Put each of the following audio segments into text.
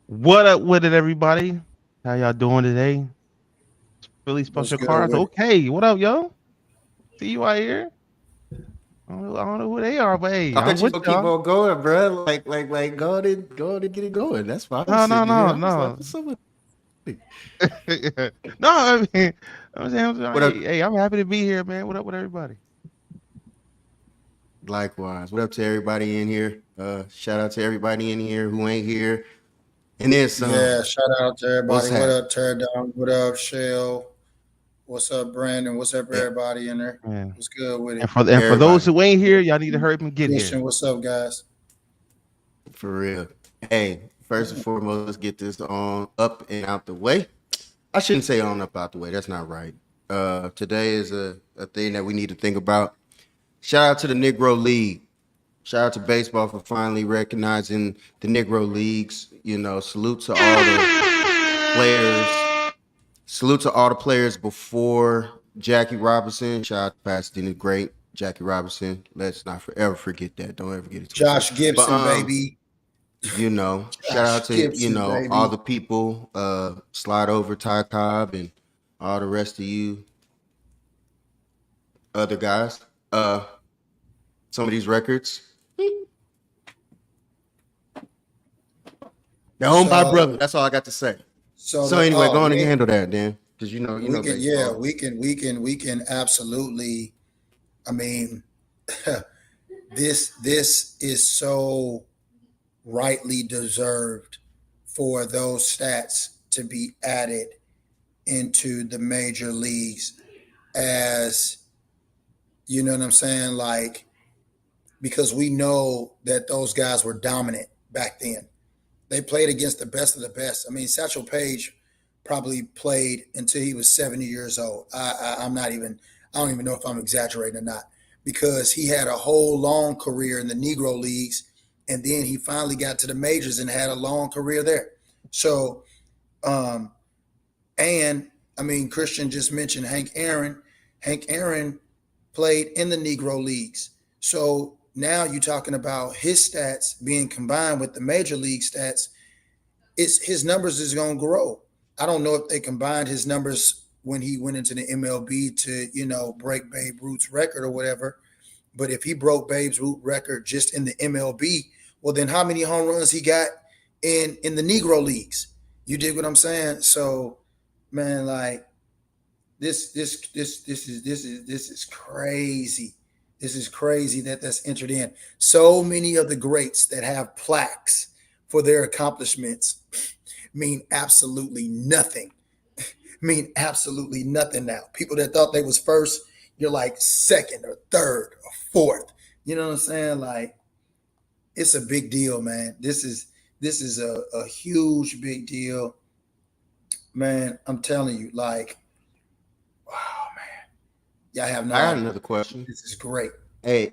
What up with it, everybody? How y'all doing today? Philly What's Special good Cars. with it? Okay, what up, yo? See you out here. I don't know who they are, but hey, I I'm thought you with was gonna keep y'all. on going, bro. Like, go on and get it going. That's why I was No, no, sitting here. no, I was like, no. what's up with it? No, I mean, What up? hey, I'm happy to be here, man. What up with everybody? Likewise. What up to everybody in here? Shout out to everybody in here who ain't here. And then some. Yeah, shout out to everybody. What's What happening? up, Teardown? What up, Shell? What's up, Brandon? What's up, Eh, everybody in there? Man. What's good with And it? for those Everybody. who ain't here, y'all need to hurry up and get here. Christian, what's up, guys? For real. Hey, first and foremost, let's get this on up and out the way. I shouldn't say on up out the way. That's not right. Today is a thing that we need to think about. Shout out to the Negro League. Shout out to baseball for finally recognizing the Negro Leagues. You know, salute to all the players. Salute to all the players before Jackie Robinson. Shout out to Pasadena great Jackie Robinson. Let's not forever forget that. Don't ever get it twisted. Josh But Gibson, baby. shout out Josh to, Gibson, all baby. the people, slide over Ty Cobb and all the rest of you other guys. Some of these records. They're owned by So, brother. That's all I got to say. so So the anyway, go on and handle that, Dan, because you we know can, yeah, baseball. we can absolutely. I mean, this is so rightly deserved for those stats to be added into the major leagues as you know what I'm saying? Like, because we know that those guys were dominant back then. They played against the best of the best. I mean, Satchel Paige probably played until he was 70 years old. I'm not even, I don't even know if I'm exaggerating or not, because he had a whole long career in the Negro Leagues. And then he finally got to the majors and had a long career there. So, um, and I mean, Christian just mentioned Hank Aaron. Hank Aaron played in the Negro Leagues. So now you're talking about his stats being combined with the major league stats. It's his numbers is going to grow. I don't know if they combined his numbers when he went into the MLB to break Babe Ruth's record or whatever. But if he broke Babe's Ruth record just in the MLB, well, then how many home runs he got in the Negro leagues? You dig what I'm saying? So, man, like this is crazy. This is crazy that that's entered in. So many of the greats that have plaques for their accomplishments mean absolutely nothing. Mean absolutely nothing now. People that thought they was first, you're like second or third or fourth. You know what I'm saying? Like, it's a big deal, man. This is a huge big deal, man. I'm telling you, like, wow, man. Y'all have no I got idea. another question. This is great. Hey,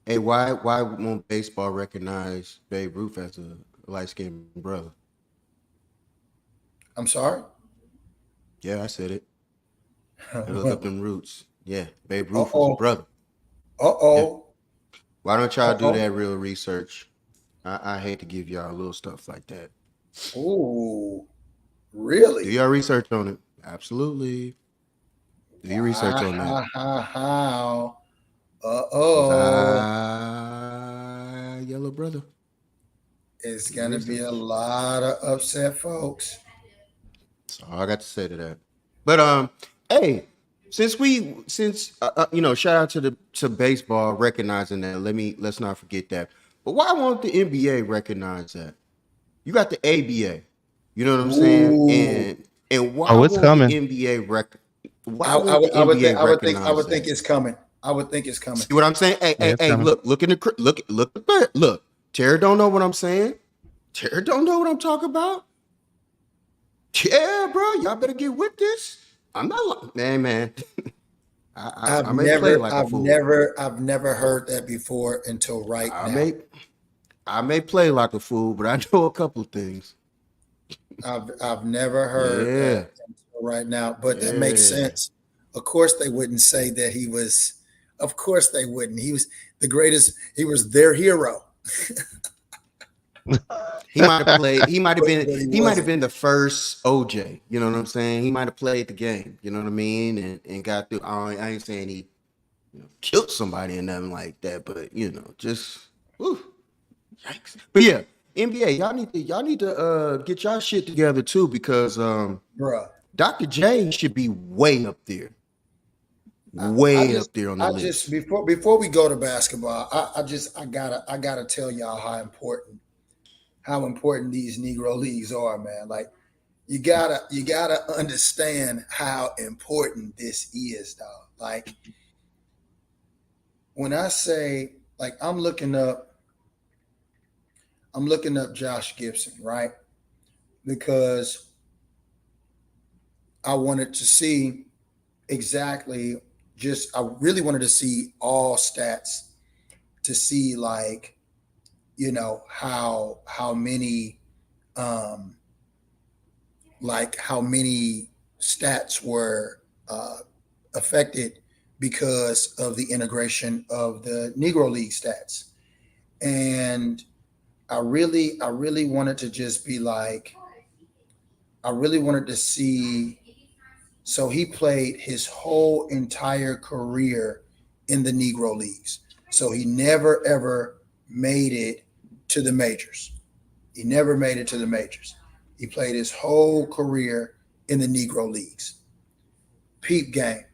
hey, why won't baseball recognize Babe Ruth as a light skinned brother? I'm sorry. Yeah, I said it. And look uh up them roots. Yeah, Babe Ruth was a oh. brother. Uh Yeah. oh. Why don't Uh y'all do oh. that real research? I hate to give y'all little stuff like that. Oh, Do really? y'all research on it? Absolutely. Do your research on that. Wow. Uh Cause oh. yellow brother. It's Do your gonna be a research. lot of upset folks. That's all I got to say to that. But hey, since shout out to the to baseball recognizing that. Let's not forget that. But why won't the NBA recognize that? You got the ABA. You know what I'm saying? Ooh. And why Oh, it's won't the coming. NBA rec? Why I, I won't the would I would think NBA I would think I recognize would think that? it's coming. I would think it's coming. See what I'm saying? Hey, Yeah, hey, it's hey! coming. Look in the look. Tara don't know what I'm saying. Tara don't know what I'm talking about. Yeah, bro, y'all better get with this. I'm not man. I may play like a fool. I've never heard that before until right I now. may I may play like a fool, but I know a couple of things. I've never heard that Yeah, until right now, but that makes yeah. sense. Of course, they wouldn't say that he was. Of course, they wouldn't. He was the greatest. He was their hero. He might have played. He might have been. But he He might have wasn't. been the first OJ. You know what I'm saying? He might have played the game. You know what I mean? And got through. I ain't saying he killed somebody or nothing like that, but just whew, yikes. But yeah, NBA, y'all need to get y'all shit together too, because Bruh. Dr. J should be way up there. I Way just up there on the I just list. before we go to basketball, I gotta tell y'all how important these Negro leagues are, man. Like you gotta understand how important this is, dog. Like when I say like I'm looking up Josh Gibson, right? Because I wanted to see exactly I really wanted to see all stats to see like, how many um how many stats were affected because of the integration of the Negro League stats. And I really wanted to just be like, I really wanted to see. So he played his whole entire career in the Negro Leagues. So he never ever made it to the majors. He never made it to the majors. He played his whole career in the Negro Leagues. Peep game.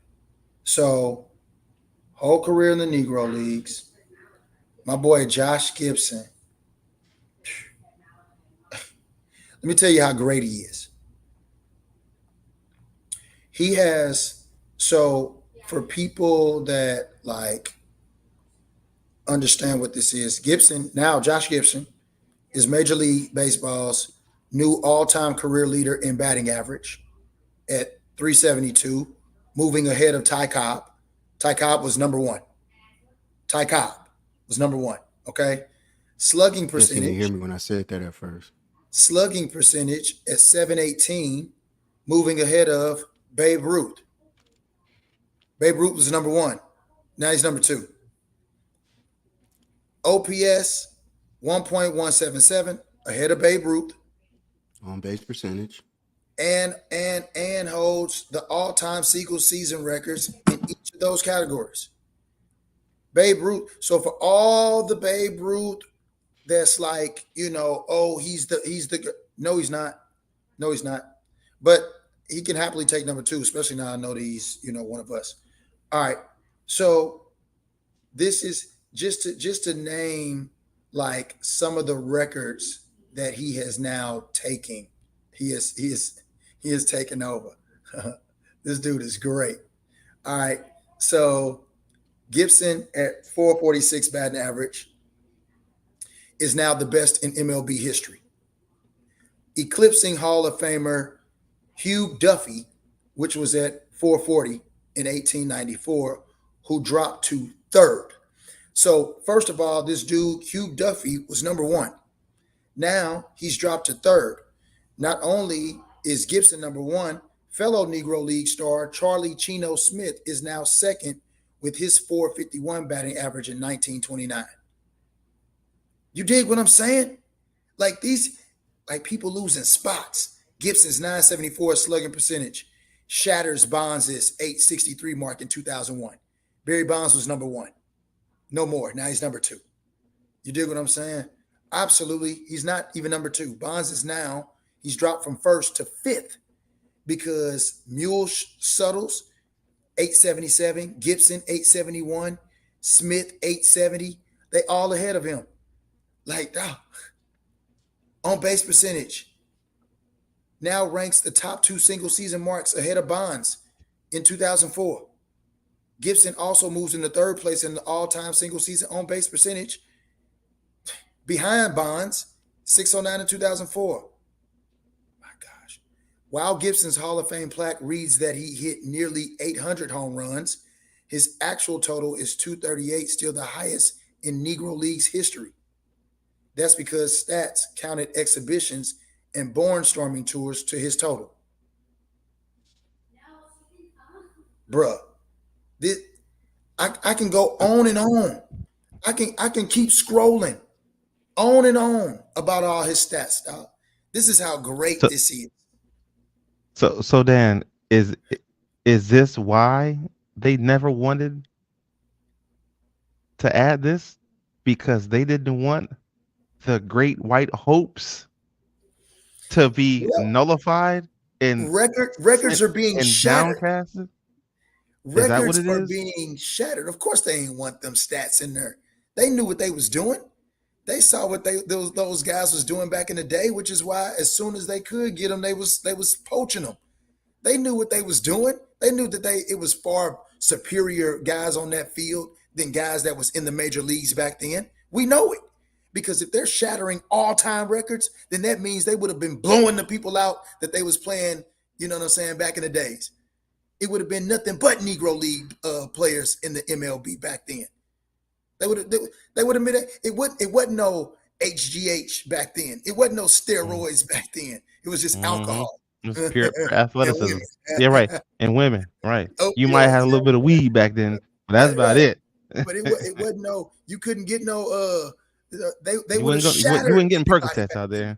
So whole career in the Negro Leagues. My boy Josh Gibson. Let me tell you how great he is. He has so for people that like understand what this is, Josh Gibson is Major League Baseball's new all-time career leader in batting average at 372, moving ahead of Ty Cobb. Ty Cobb was number one. Ty Cobb was number one. Okay. Slugging Guess you didn't hear percentage, me when I said that at first. slugging percentage at 718, moving ahead of Babe Ruth. Babe Ruth was number one. Now he's number two. OPS 1.177, ahead of Babe Ruth, On base percentage. and holds the all-time single season records in each of those categories. Babe Ruth. So for all the Babe Ruth, that's like, oh, he's the no, he's not. No, he's not. But he can happily take number two, especially now I know that he's, one of us. All right. So this is just to name like some of the records that he has now taken. He is taken over. This dude is great. All right. So Gibson at 446 batting average is now the best in MLB history, eclipsing Hall of Famer Hugh Duffy, which was at 440 in 1894, who dropped to third. So first of all, this dude, Hugh Duffy, was number one. Now he's dropped to third. Not only is Gibson number one, fellow Negro League star Charlie Chino Smith is now second with his 451 batting average in 1929. You dig what I'm saying? Like people losing spots. Gibson's 974 slugging percentage shatters Bonds' 863 mark in 2001. Barry Bonds was number one. No more. Now he's number two. You dig what I'm saying? Absolutely. He's not even number two. He's dropped from first to fifth because Mule Suttles, 877, Gibson, 871, Smith, 870. They all ahead of him. Like, on base percentage now ranks the top two single season marks ahead of Bonds in 2004. Gibson also moves into third place in the all-time single season on base percentage behind Bonds, 609 in 2004. My gosh. While Gibson's Hall of Fame plaque reads that he hit nearly 800 home runs, his actual total is 238, still the highest in Negro League's history. That's because stats counted exhibitions and barnstorming tours to his total. Bruh, I can go on and on. I can keep scrolling. On and on about all his stats, dog. This is how great So this is. so Dan, is this why they never wanted to add this? Because they didn't want the great white hopes to be Well, nullified and records sent are being and shattered. downcasted? Is that what Records it are is? being shattered. Of course, they ain't want them stats in there. They knew what they was doing. They saw what those guys was doing back in the day, which is why as soon as they could get them, they was poaching them. They knew what they was doing. They knew that it was far superior guys on that field than guys that was in the major leagues back then. We know it. Because if they're shattering all-time records, then that means they would have been blowing the people out that they was playing, you know what I'm saying, back in the days. It would have been nothing but Negro League players in the MLB back then. They would have been it wasn't no HGH back then. It wasn't no Mm. steroids back then. It was just Mm-hmm. alcohol It's and pure women. athleticism. Yeah, right. And women, right. You might have Opioids. a little bit of weed back then, but that's Right, about right. it. But it wasn't no. You couldn't get no. They You would have wouldn't go. You shattered wouldn't getting everybody Percocets back out then.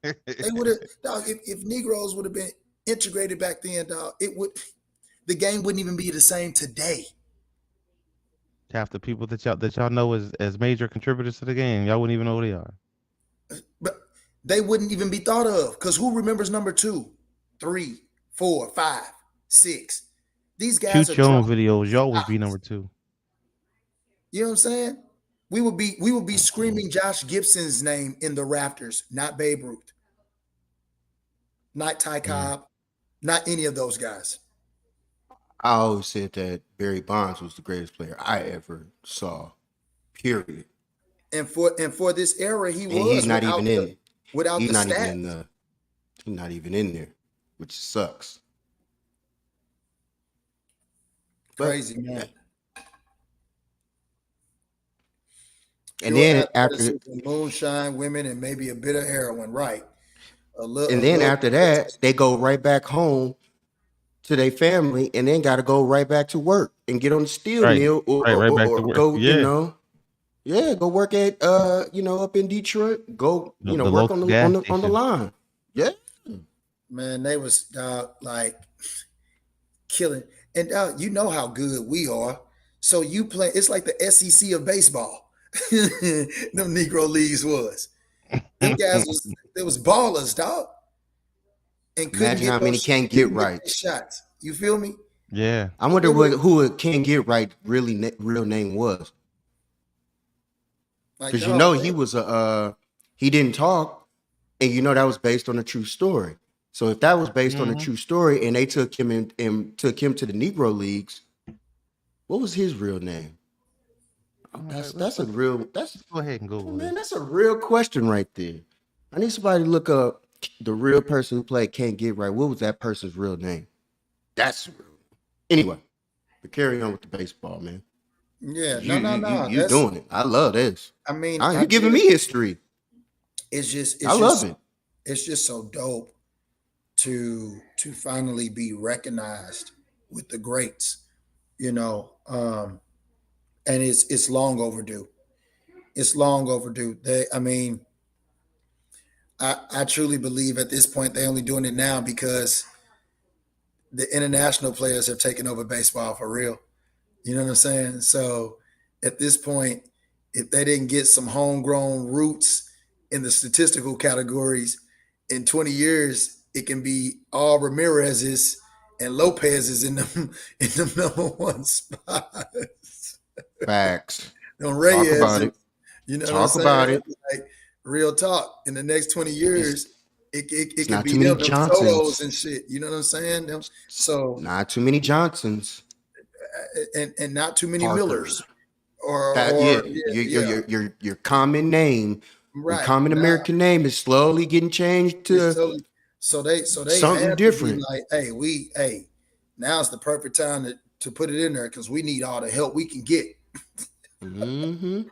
there. They would have, dog. If Negroes would have been integrated back then, dog, the game wouldn't even be the same today. Half the people that y'all know as major contributors to the game, y'all wouldn't even know who they are. But they wouldn't even be thought of because who remembers number 2, 3, 4, 5, 6? These guys are Shoot your own dropping videos. You always be shots. number two. You know what I'm saying? We would be screaming Josh Gibson's name in the rafters, not Babe Ruth, not Ty Mm. Cobb, not any of those guys. I always said that Barry Bonds was the greatest player I ever saw. Period. And for this era, he And he's was not without even the in. without He's the not even in stats. the. He's not even in there, which sucks. But Crazy man. and Pure then after athleticism, moonshine, women, and maybe a bit of heroin. Right. A and then little. after that, they go right back home to their family, and then got to go right back to work and get on the steel Right. mill, or, Right. or, Right or, back to or work. go, Yeah. yeah, go work at up in Detroit. Go, The work local gas on the station. line. Yeah, Man, they was like killing. And you know how good we are. So you play. It's like the SEC of baseball. Them Negro leagues was. Them guys was there was ballers, dog, and couldn't imagine get how many those can't get couldn't get right. their shots. You feel me? Yeah. I wonder They were who a Can't Get Right really real name was, like, because dog. he was he didn't talk, and that was based on a true story. So if that was based on a Mm-hmm. true story, and they took him and took him to the Negro Leagues, what was his real name? All right. That's a real Let's go ahead and Google man, this. that's a real question right there. I need somebody to look up the real person who played Can't Get Right. What was that person's real name? That's real. Anyway, but carry on with the baseball, man. Yeah, 'Cause no, no, no. you doing it. I love this. I mean, I You giving me just, history. it's just, I it's love just, it. it's just so dope to finally be recognized with the greats, you know. And it's long overdue. It's long overdue. I mean, I truly believe at this point they're only doing it now because the international players have taken over baseball for real. You know what I'm saying? So at this point, if they didn't get some homegrown roots in the statistical categories in 20 years, it can be all Ramirez's and Lopez's in them in the number one spots. Facts. No Talk Reyes, about it. you know what I'm Talk saying? about it. Like real talk. In the next 20 It's years, it it's could not be too many them solos Johnsons. and shit. You know what I'm saying? So Not too many Johnsons. and not too many Millers Parkers. That yeah, or yeah, yeah, your common name, your right. common Now American name is slowly getting changed it's to totally so they something had to be different. like, hey, now's the perfect time to put it in there because we need all the help we can get Mm-hmm.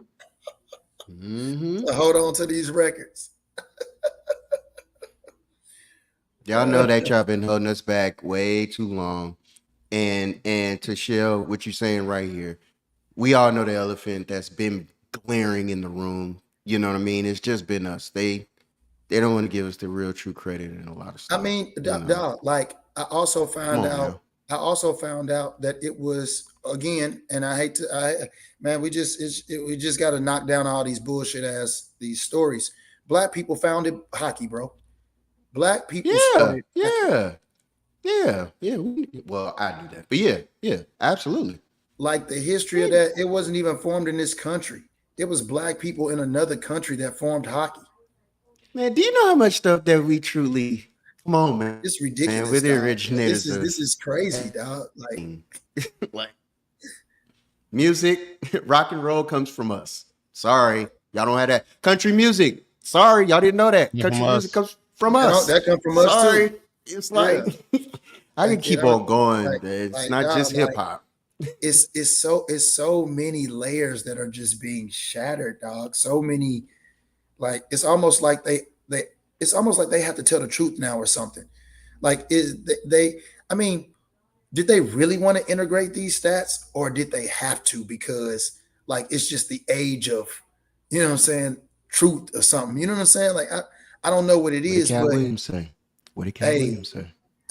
Mm-hmm. to hold on to these records. Y'all know that y'all been holding us back way too long. And to share what you're saying right here, we all know the elephant that's been glaring in the room You know what I mean? It's just been us. They don't want to give us the real true credit in a lot of I stuff. mean, You know, like come on now. I also found out that it was again, and I hate to, man, we just got to knock down all these bullshit ass these stories. Black people founded hockey, bro. Black people Yeah, started hockey. yeah, yeah, yeah. Well, I do that, but yeah, yeah, absolutely. Like the history of Yeah. that, it wasn't even formed in this country. It was black people in another country that formed hockey. Man, do you know how much stuff that we truly? Come on, man. It's We're the ridiculous, dog. originators of This is crazy, dog. Like everything. Like music, rock and roll comes from us. Sorry, y'all don't have that. Country music. Sorry, y'all didn't know that. Yeah, from Country music us. comes from us. that come from us too. Sorry. It's Yeah. like I can Like, keep on going. like, It's like, not dog, just hip like hop. it's so many layers that are just being shattered, dog. So many, like it's almost like they it's almost like they have to tell the truth now or something. Like is they I mean, did they really want to integrate these stats or did they have to because like it's just the age of, you know what I'm saying, truth or something. You know what I'm saying? Like I don't know what it What did is, Cat but Williams say? What did Cat hey, Williams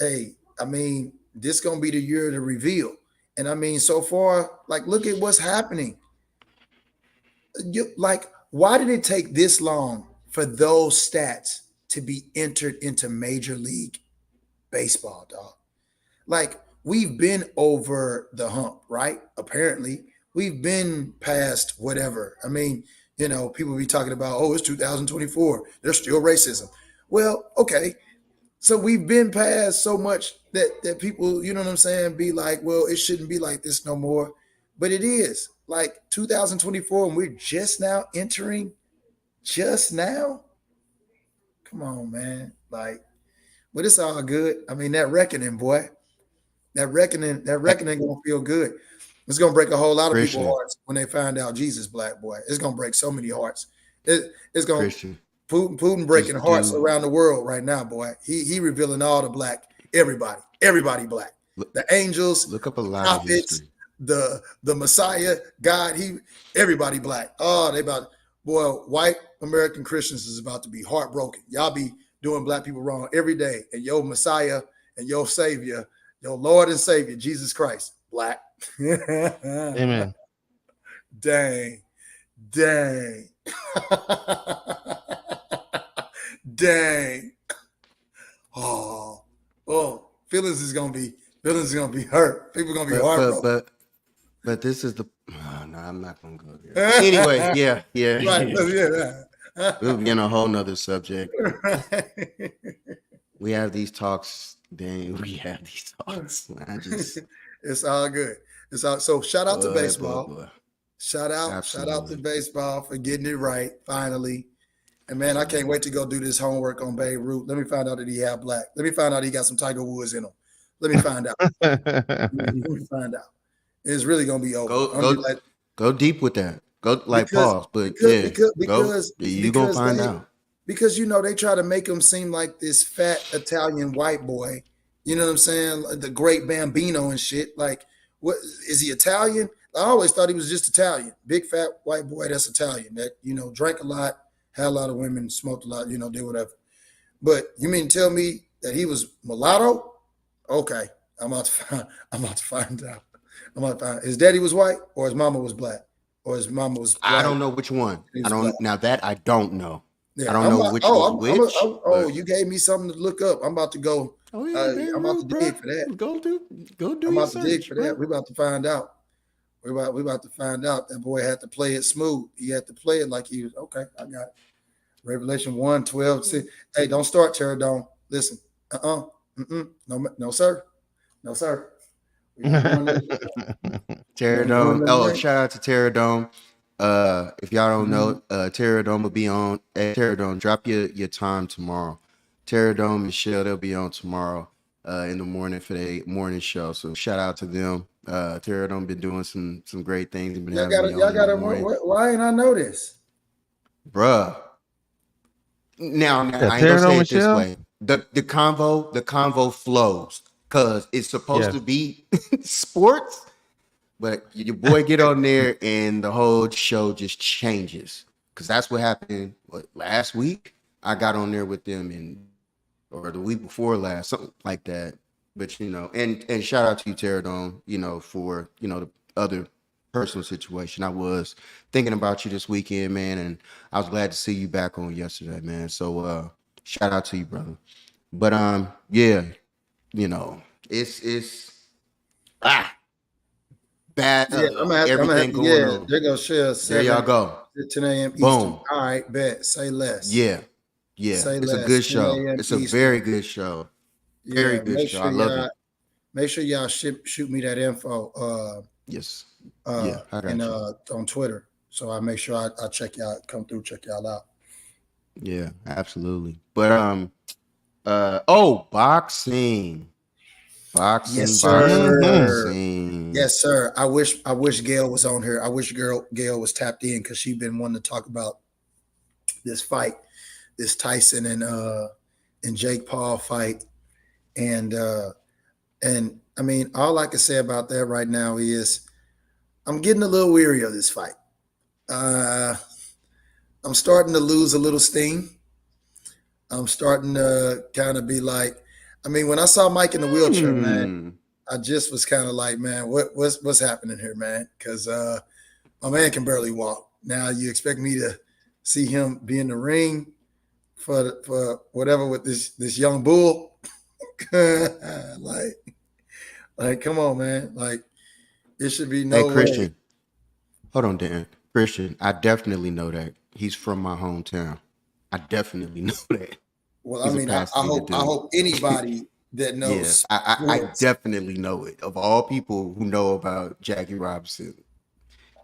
say? I mean, this gonna be the year to reveal. And I mean, so far, like, look at what's happening. Like, why did it take this long for those stats to be entered into Major League Baseball, dog? Like, we've been over the hump, right? Apparently, we've been past whatever. I mean, people be talking about, oh, it's 2024. There's still racism. Well, okay, so we've been past so much that people, you know what I'm saying, be like, well, it shouldn't be like this no more. But it is like 2024, and we're just now entering, just now. Come on, man. Like, but it's all good. I mean, that reckoning, boy. That Hey, reckoning gonna feel good. It's gonna break a whole lot of people's Christian, hearts when they find out Jesus black, boy. It's gonna break so many hearts. It's gonna Christian, Putin breaking just hearts do around the world right now, boy. He revealing all the black, everybody black, look, the angels, look up a the lot of prophets, history. the Messiah, God. Everybody black. Oh, they about boy. White American Christians is about to be heartbroken. Y'all be doing black people wrong every day, and your Messiah and your Savior, your Lord and Savior, Jesus Christ, black. Amen. Dang, dang. Dang. Oh, feelings is gonna be hurt. People gonna be But but heartbroken. but but this is the no, I'm not gonna go there. Anyway, yeah, yeah. Right. Yeah. We'll be in a whole nother subject. Right. We have these talks, dang, we have these talks. I just It's all good. It's all so shout out to baseball. boy. Shout out to Absolutely. baseball for getting it right finally. And man, I can't wait to go do this homework on Babe Ruth. Let me find out that he had black. Let me find out he got some Tiger Woods in him. Let me find out. Let me find out. It's really gonna be over. Go I'm gonna be go like, go deep with that. Go like because pause, but because yeah, go. You gonna because find out. because they try to make him seem like this fat Italian white boy. You know what I'm saying? Like the great Bambino and shit. Like, what is he Italian? I always thought he was just Italian. Big fat white boy that's Italian. That drank a lot, had a lot of women, smoked a lot. Did whatever. But you mean to tell me that he was mulatto? Okay, I'm about to find out. I'm about to find out. His daddy was white, or his mama was black, or his mama was I white. don't know which one. He I was black. don't now that I don't know. Yeah, I don't I'm know about, which oh, was which. oh, but you gave me something to look up. I'm about to go. oh yeah, I'm about Beirut, to bro. dig for that. Go do I'm your about to dig search, for bro. that. We're about to find out. We're about to find out. That boy had to play it smooth. He had to play it like he was okay. I got it. Revelation 1, 12. Hey, don't start, Terradome. Listen. No, sir. No, sir. We're not doing this. We ain't doing Terradome. none of Oh, that. shout out to Terradome. If y'all don't know, Terradome will be on. Terradome, drop your time tomorrow. Terradome and Michelle, they'll be on tomorrow in the morning for the morning show. So shout out to them. Terradome been doing some great things and been having me Y'all on in the gotta. morning, Why ain't I know this? bruh. Now Yeah, I ain't tear gonna it on say it this Michelle. way. The convo flows because it's supposed Yes. to be sports. But your boy get on there and the whole show just changes. because that's what happened. What, last week? I got on there with them, or the week before last, something like that. But and shout out to you, Teradon, for the other personal situation. I was thinking about you this weekend, man, and I was glad to see you back on yesterday, man. So shout out to you, brother. But yeah, it's ah bad Yeah, I'm gonna have everything to, going yeah, on. they're gonna share There y'all 7 go. to 10 a.m. Eastern. Boom. All right, bet. Say less. Yeah. Yeah. Say It's a less. good 10 show. a.m. It's a very Eastern. good show. Very Yeah, good show. I love it. make sure y'all shoot me that info Yes. Yeah, I got and you. on Twitter. So I make sure I check y'all, come through, check y'all out. Yeah, absolutely. But boxing. Yes, Boxing, boxing, Mm-hmm. sir. boxing. Yes, sir. I wish Gail was on here. I wish Gail was tapped in because she's been wanting to talk about this fight, this Tyson and Jake Paul fight. And I mean, all I can say about that right now is I'm getting a little weary of this fight. Uh, I'm starting to lose a little steam. I'm starting to kind of be like, I mean, when I saw Mike in the wheelchair, man, Hmm. I just was kind of like, man, what's happening here, man? Because my man can barely walk. Now you expect me to see him be in the ring for whatever with this young bull? like come on, man. Like it should be Hey, no way. Christian. Hold on, Dan. Christian, I definitely know that. He's from my hometown. I definitely know that. Well, I He's a mean, Pasadena I dude. hope anybody that Yeah, knows I sports, definitely know it. Of all people who know about Jackie Robinson,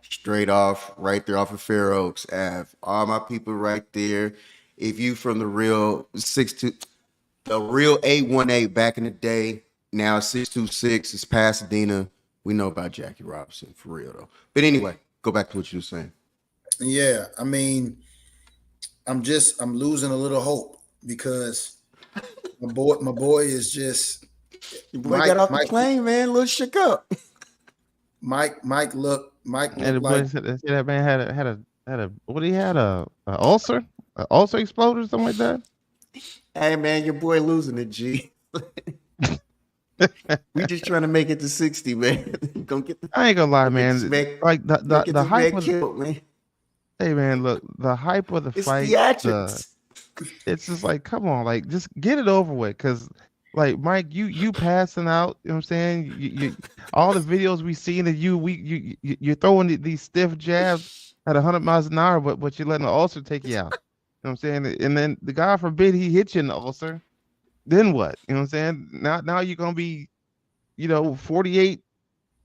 straight off, right there off of Fair Oaks Ave. All my people right there. If you from the real 62, the real 818 back in the day, now 626 is Pasadena. We know about Jackie Robinson for real though. But anyway, go back to what you were saying. yeah, I mean, I'm losing a little hope because my boy is just Your boy got Mike off the Mike plane, man, a little shook up. Mike And looked the like boy said that man had a what he had a ulcer, exploded or something like that. Hey man, your boy losing it, G. We just trying to make it to 60, man. Gonna get I ain't gonna lie, gonna get this man. man, Like gonna get the this hype man of killed, man. hey man, look, the hype of the It's fight, the theatrics. it's just like, come on, like just get it over with, cause like Mike, you passing out, you know what I'm saying? You all the videos we seen of you, you're throwing these stiff jabs at 100 miles an hour, but you're letting the ulcer take you out. You know what I'm saying? And then the God forbid he hits you in the ulcer, then what? You know what I'm saying? Now you're gonna be, 48-3,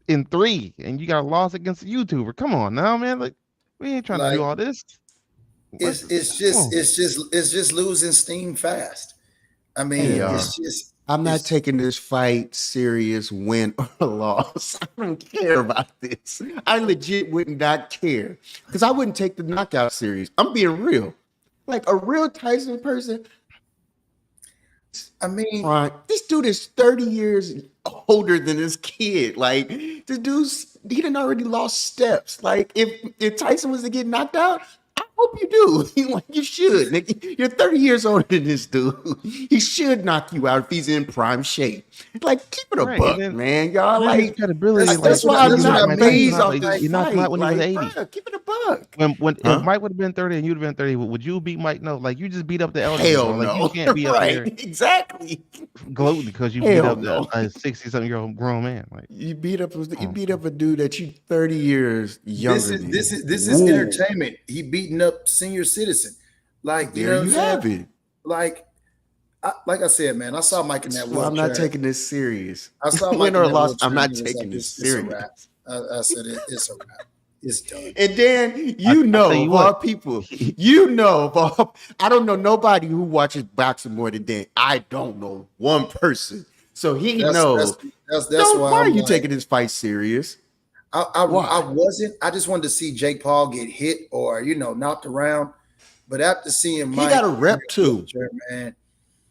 and you got a loss against a YouTuber. Come on now, man. Like we ain't trying to do like all this. What's come on? it's just losing steam fast. I Hey mean, Yeah. y'all. I'm not it's taking this fight serious, win or loss. I don't care about this. I legit would not care. Because I wouldn't take the knockout serious. I'm being real. Like a real Tyson person, I mean, prime. This dude is 30 years older than this kid. Like this dude's he done already lost steps. Like if Tyson was to get knocked out, I hope you do. Like you should. Nigga. You're 30 years older than this dude. He should knock you out if he's in prime shape. Like keep it a Right. buck, man. Y'all And then his like credibility, like that's why I'm you that's what knocked I not Mike out. You phased mean. knocked off like this Like you knocked him out fight. when he was Like, 80. bro, keep it a buck. When if Huh? Mike would have been 30 and you'd have been 30, would you beat Mike? No, like you just beat up the elderly, Hell bro. Like you no. can't be up Right. there Exactly. gloating because you beat Hell up no. a 60-something-year-old grown man. Like, You oh, beat up a dude that you 30 years younger than. This is Whoa. entertainment. He beating up senior citizen. Like, you There know what I'm you saying? have it. Like like I said, man, I saw Mike in that So I'm not wheelchair. taking this serious. I saw Win Mike in or that loss, I'm wheelchair, and not it was like, taking this it's a wrap. serious. I said, it's a wrap. It's done. And then I tell you of what, all people, of all, I don't know nobody who watches boxing more than Dan. I don't know one person. So he That's knows. that's Don't. why Why are I'm you like, taking this fight serious? I Why? wasn't. I just wanted to see Jake Paul get hit or knocked around. But after seeing He got Mike a in that rep too. wheelchair, man,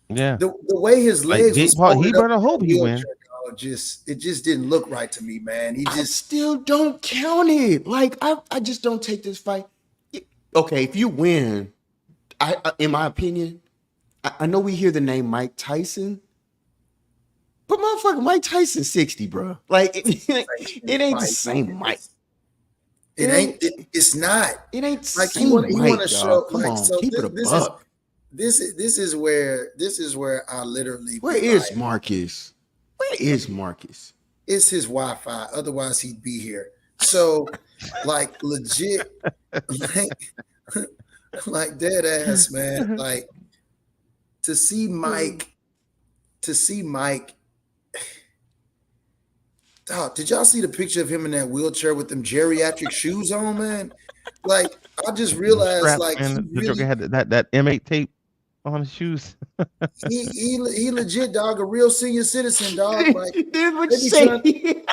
yeah, the way his like legs Jake was Paul, he folded up better in that hope he win. wheelchair, dog, it just didn't look right to me, man. He I just still don't count it. Like I just don't take this fight. okay, if you win, in my opinion, I know we hear the name Mike Tyson, but motherfucker, Mike Tyson 60, bro. Like it ain't the same Mike. It ain't. It's not. It ain't the Like same you want Mike, to show. dog. Come Like on, so. keep it a This buck. is where I literally. Where is Marcus? Where is Marcus? It's his Wi-Fi. Otherwise, he'd be here. So, like, legit, like dead ass, man. Like to see Mike. Dog, did y'all see the picture of him in that wheelchair with them geriatric shoes on, man? Like, I just realized, Strap, like, man, the Joker had that M8 tape on his shoes. he legit, dog, a real senior citizen, dog. Like, Dude, what you say?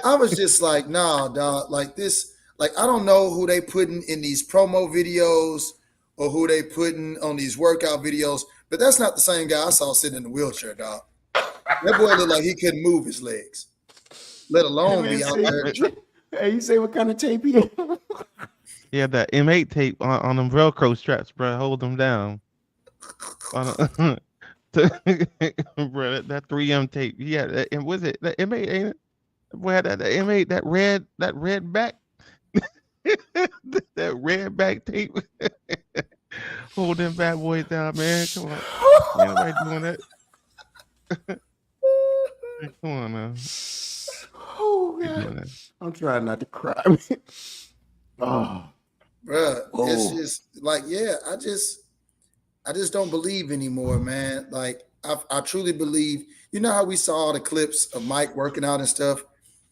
I was just like, nah, dog. Like this, like I don't know who they putting in these promo videos or who they putting on these workout videos, but that's not the same guy I saw sitting in the wheelchair, dog. That boy looked like he couldn't move his legs, let alone be out there. Hey, you say what kind of tape he had? Yeah, that M8 tape on them Velcro straps, bro. Hold them down. Bro, that 3M tape. Yeah, and was it that M8? Ain't it? Boy, had that M8, that red back, that red back tape. Hold them bad boys down, man. Come on, ain't nobody doing that. Come on now. Oh, God. I'm trying not to cry. Oh, Bruh, it's just like, yeah, I just don't believe anymore, man. Like, I truly believe. You know how we saw all the clips of Mike working out and stuff?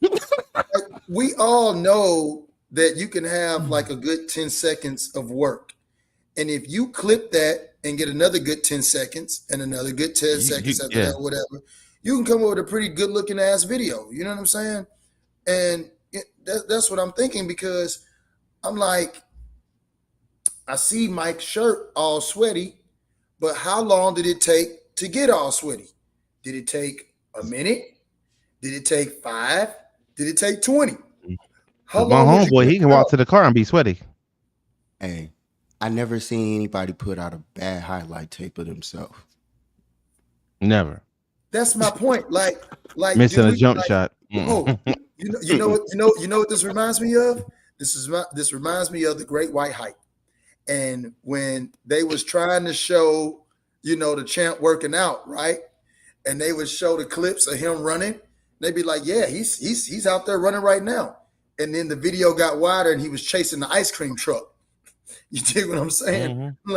Like, we all know that you can have like a good 10 seconds of work. And if you clip that and get another good 10 seconds and another good 10 seconds after that, whatever, you can come up with a pretty good looking ass video. You know what I'm saying? And that's what I'm thinking, because I'm like, I see Mike's shirt all sweaty, but how long did it take to get all sweaty? Did it take a minute? Did it take 5? Did it take 20? How long? My homeboy, he can walk to the car and be sweaty. Hey, I never seen anybody put out a bad highlight tape of themselves. Never. That's my point. Like missing a jump shot. Oh, you know what this reminds me of? This reminds me of the Great White Hype. And when they was trying to show, the champ working out, right? And they would show the clips of him running. They'd be like, yeah, he's out there running right now. And then the video got wider and he was chasing the ice cream truck. You dig what I'm saying? Mm-hmm.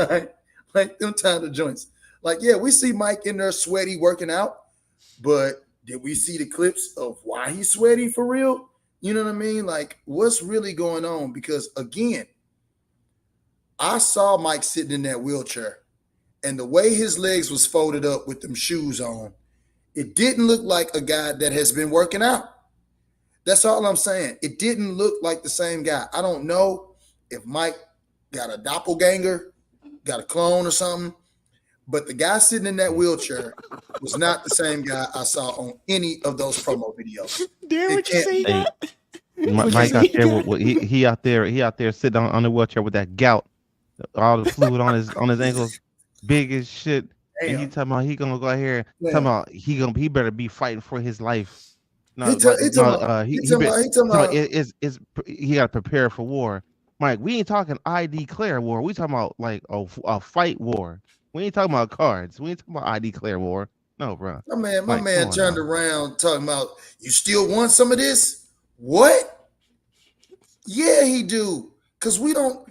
Like them kind of joints. Like, yeah, we see Mike in there sweaty working out, but did we see the clips of why he's sweaty for real? You know what I mean? Like, what's really going on? Because again, I saw Mike sitting in that wheelchair, and the way his legs was folded up with them shoes on, it didn't look like a guy that has been working out. That's all I'm saying. It didn't look like the same guy. I don't know if Mike got a doppelganger, got a clone or something, but the guy sitting in that wheelchair was not the same guy I saw on any of those promo videos. Damn, what you say that? Mike out there, he out there sitting on the wheelchair with that gout, all the fluid on his ankles, big as shit. Damn. And he talking about he gonna go out here, talking about he better be fighting for his life. No, he got to prepare for war. Mike, we ain't talking I declare war. We talking about like a fight war. We ain't talking about cards. We ain't talking about I declare war. No, bro. My man turned around talking about, you still want some of this? What? Yeah, he do. Cause we don't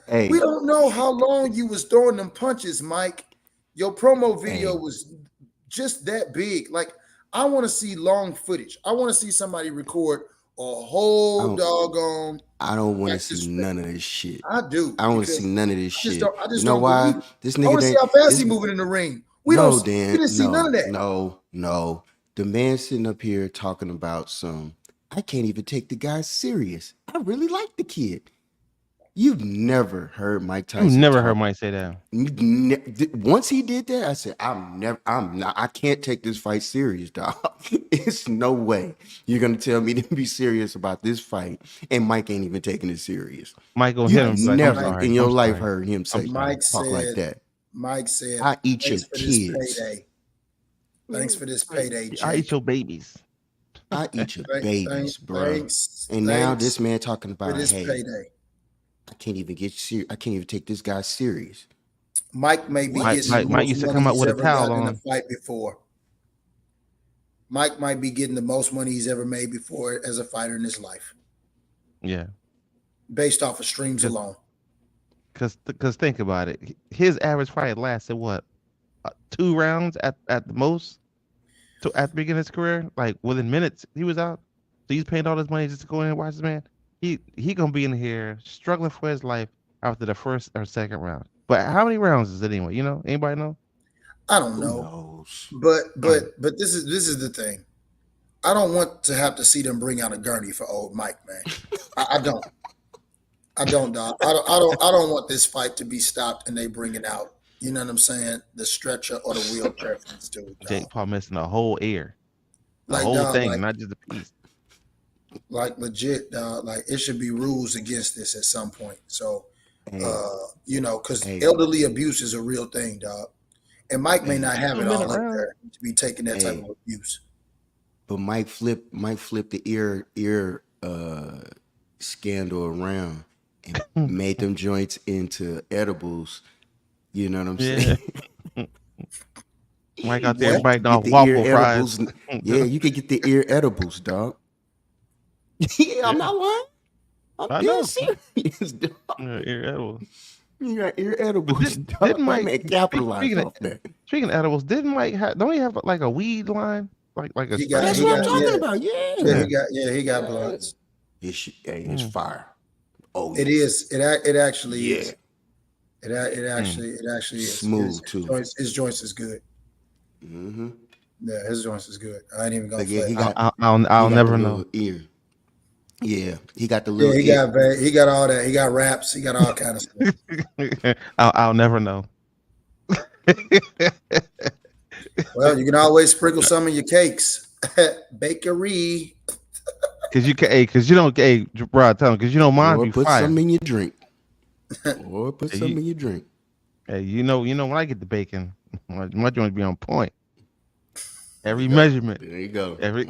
know how long you was throwing them punches, Mike. Your promo video was just that big. Like, I want to see long footage. I want to see somebody record a whole doggone. I don't want to see none of this shit. I do. I don't want to see none of this shit. I just you know why? This nigga. I want to see how fast he moving in the ring. We didn't see none of that. No. The man sitting up here talking about I can't even take the guy serious. I really like the kid. You've never heard Mike You Tyson never heard talk. Mike say that. Once he did that, I said, I'm not, I can't take this fight serious, dog. It's no way you're gonna tell me to be serious about this fight, and Mike ain't even taking it serious. Mike gonna hit You've him and be like, I'm never sorry. in your I'm life sorry. heard him say Mike talk like said, that. Mike said, I eat your thanks for this kids. payday. Thanks for this payday, Jake. I eat your babies. I eat your babies, bro. Thanks, And now this man talking for about, this hey, payday. I can't even get serious. I can't even take this guy serious. Mike may be getting the Mike most used to money come out he's with a ever towel gotten in a on. fight before. Mike might be getting the most money he's ever made before as a fighter in his life, Yeah. based off of streams Cause, alone. Cause think about it. His average fight lasted what? 2 rounds at the most. At the beginning of his career, like within minutes, he was out. So he's paying all this money just to go in and watch this man. He gonna be in here struggling for his life after the first or second round. But how many rounds is it anyway? You know, anybody know? I don't Who know, knows? but this is the thing. I don't want to have to see them bring out a gurney for old Mike, man. I don't. I don't, dog. I don't want this fight to be stopped and they bring it out. You know what I'm saying? The stretcher or the wheelchair for this dude, dog. Jake Paul missing the whole ear, the Like, whole dog, thing, not just a piece. like legit, dog. Like it should be rules against this at some point. So, you know, because elderly abuse is a real thing, dog. And Mike may not have it all up there to be taking that type of abuse. But Mike flipped the ear scandal around and made them joints into edibles. You know what I'm saying? Mike out there biting off the waffle ear fries. edibles. Yeah, you can get the ear edibles, dog. Yeah, I'm not lying. I'm dead serious, dog. Ear edibles. You got ear edibles. Didn't Mike capitalize off that? Speaking of edibles, didn't Mike don't he have like a weed line? Like a that's what I'm talking about. Yeah. He got blunts. It's fire. Oh, it is. It actually is. It actually is smooth too. His joints is good. Mm-hmm. Yeah, his joints is good. I ain't even gonna. Yeah, I'll never know. Ear. Yeah, he got the little. Yeah, he got all that. He got raps. He got all kind of stuff. I'll never know. Well, you can always sprinkle some in your cakes. Bakery. Cause you don't, bro, tell him, cause you know mine be put fire. Some in your drink. Or put some in your drink. Hey, you know when I get the bacon, my joint be on point. Every measurement. There you go. Every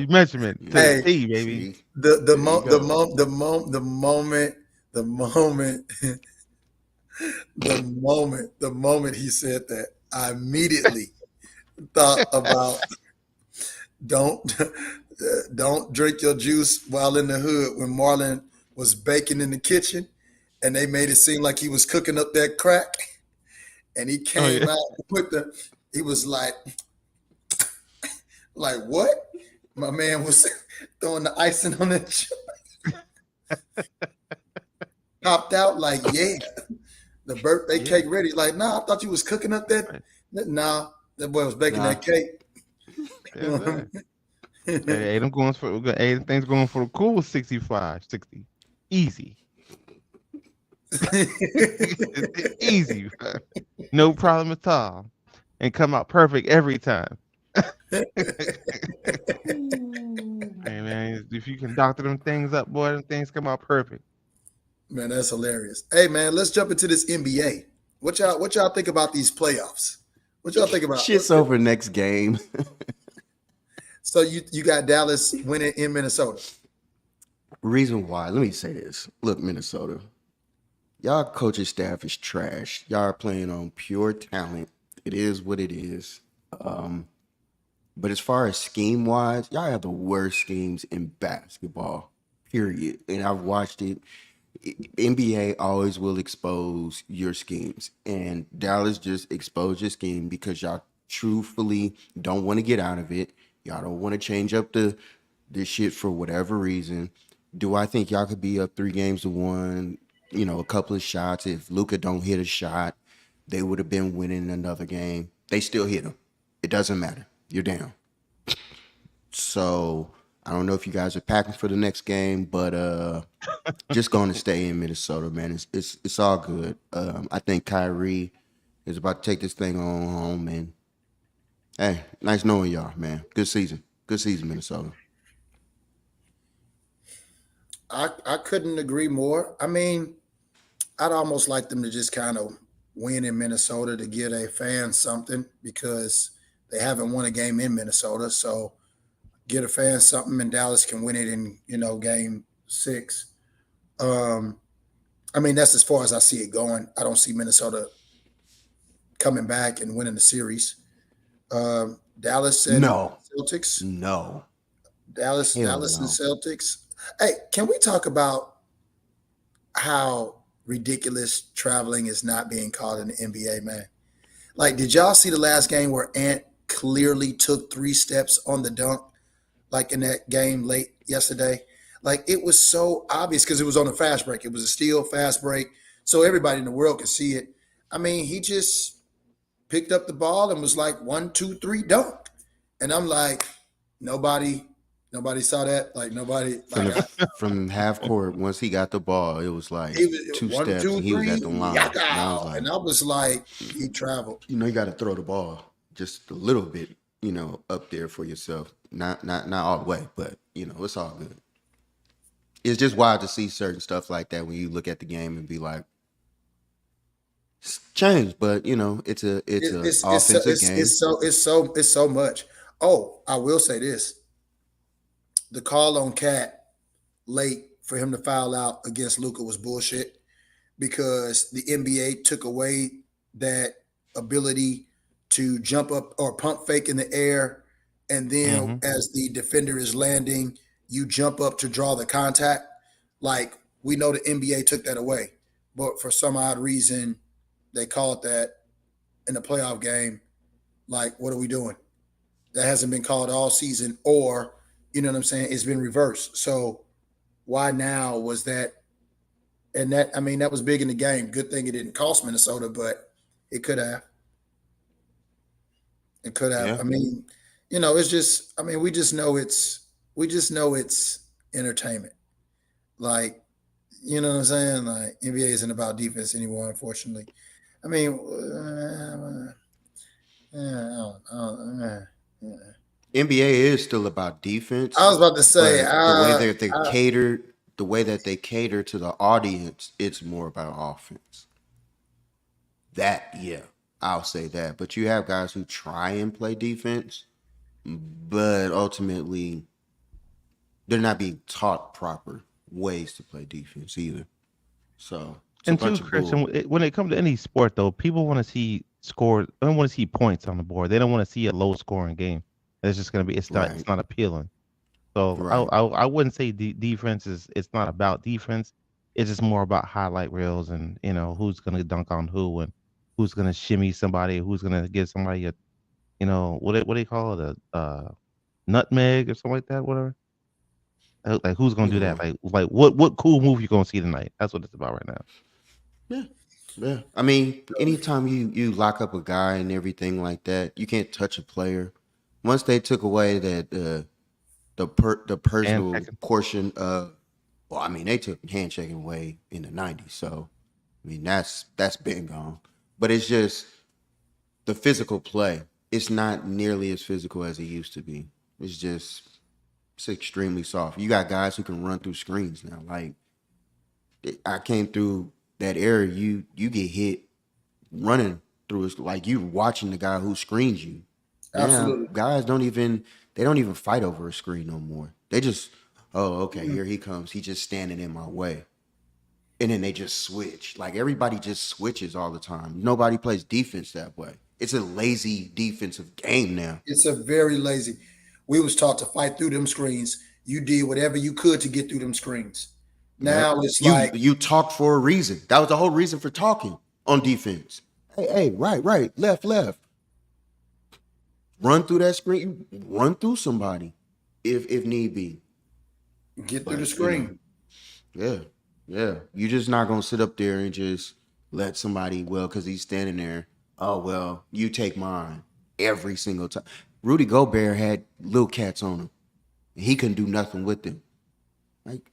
measurement. To the T, baby. The moment he said that, I immediately thought about don't drink your juice while in the hood when Marlon was baking in the kitchen and they made it seem like he was cooking up that crack and he came out with he was like what? My man was throwing the icing on that popped out like, yeah, the birthday cake ready. Like, nah, I thought you was cooking up that. Nah, that boy was baking that cake. Hey, them going for things going for the cool 65, 60. Easy. Easy. No problem at all. And come out perfect every time. Hey man, if you can doctor them things up, boy, them things come out perfect. Man, that's hilarious. Hey man, let's jump into this NBA. What y'all think about these playoffs? What y'all think about? Shit's over next game. So you got Dallas winning in Minnesota. Reason why, let me say this. Look, Minnesota, y'all coaching staff is trash. Y'all are playing on pure talent. It is what it is. But as far as scheme-wise, y'all have the worst schemes in basketball, period. And I've watched it. NBA always will expose your schemes. And Dallas just exposed your scheme because y'all truthfully don't want to get out of it. Y'all don't want to change up this shit for whatever reason. Do I think y'all could be up 3-1, a couple of shots? If Luka don't hit a shot, they would have been winning another game. They still hit him. It doesn't matter. You're down. So I don't know if you guys are packing for the next game, but just going to stay in Minnesota, man. It's all good. I think Kyrie is about to take this thing on home, and hey, nice knowing y'all, man. Good season, Minnesota. I couldn't agree more. I mean, I'd almost like them to just kind of win in Minnesota to get a fan something because they haven't won a game in Minnesota. So get a fan something, and Dallas can win it in game 6. I mean, that's as far as I see it going. I don't see Minnesota coming back and winning the series. Dallas and No. Celtics. No. Dallas and Celtics. Hey, can we talk about how ridiculous traveling is not being called in the NBA, man? Like, did y'all see the last game where Ant clearly took 3 steps on the dunk, like in that game late yesterday? Like, it was so obvious because it was on a fast break. It was a steal fast break, so everybody in the world could see it. I mean, he just picked up the ball and was like 1, 2, 3 dunk, and I'm like, nobody saw that. Like nobody from half court. Once he got the ball, it was like 2 1, steps, 2, and he was at the line. And I was like, he traveled. You got to throw the ball just a little bit, up there for yourself. Not all the way, but it's all good. It's just wild to see certain stuff like that when you look at the game and be like, it's changed, but it's an offensive game. It's so much. Oh, I will say this: the call on Cat late for him to foul out against Luka was bullshit because the NBA took away that ability to jump up or pump fake in the air, and then as the defender is landing, you jump up to draw the contact. Like, we know the NBA took that away, but for some odd reason, they called that in the playoff game. Like, what are we doing? That hasn't been called all season, or, you know what I'm saying? It's been reversed. So why now was that? And that, I mean, that was big in the game. Good thing it didn't cost Minnesota, but it could have. It could have. Yeah. I mean, it's just, I mean, we just know it's entertainment. Like, you know what I'm saying? Like, NBA isn't about defense anymore, unfortunately. I mean, NBA is still about defense. I was about to say the way that they cater to the audience, it's more about offense. I'll say that. But you have guys who try and play defense, but ultimately they're not being taught proper ways to play defense either. So, and too, Christian, when it comes to any sport, though, people want to see scores. They don't want to see points on the board. They don't want to see a low-scoring game. It's just going to be. It's not appealing. So right. I wouldn't say defense is. It's not about defense. It's just more about highlight reels and who's going to dunk on who and who's going to shimmy somebody, who's going to give somebody a, what do they call it, a nutmeg or something like that, whatever. Like, who's going to do that? Like what cool move you going to see tonight? That's what it's about right now. Yeah. I mean, anytime you lock up a guy and everything like that, you can't touch a player. Once they took away that the personal portion of, well, I mean, they took handshaking away in the 90s. So, I mean, that's been gone. But it's just the physical play. It's not nearly as physical as it used to be. It's extremely soft. You got guys who can run through screens now. Like, I came through that era. You get hit running through it, like you watching the guy who screens you. Absolutely. Now, guys don't even fight over a screen no more. They just, here he comes. He's just standing in my way. And then they just switch. Like, everybody just switches all the time. Nobody plays defense that way. It's a lazy defensive game now. It's a very lazy. We was taught to fight through them screens. You did whatever you could to get through them screens. Now it's like you talked for a reason. That was the whole reason for talking on defense. Hey, right, left. Run through that screen. Run through somebody if need be. Get through the screen. Yeah. You're just not gonna sit up there and just let somebody, because he's standing there. Oh, well, you take mine every single time. Rudy Gobert had little cats on him. He couldn't do nothing with them. Like,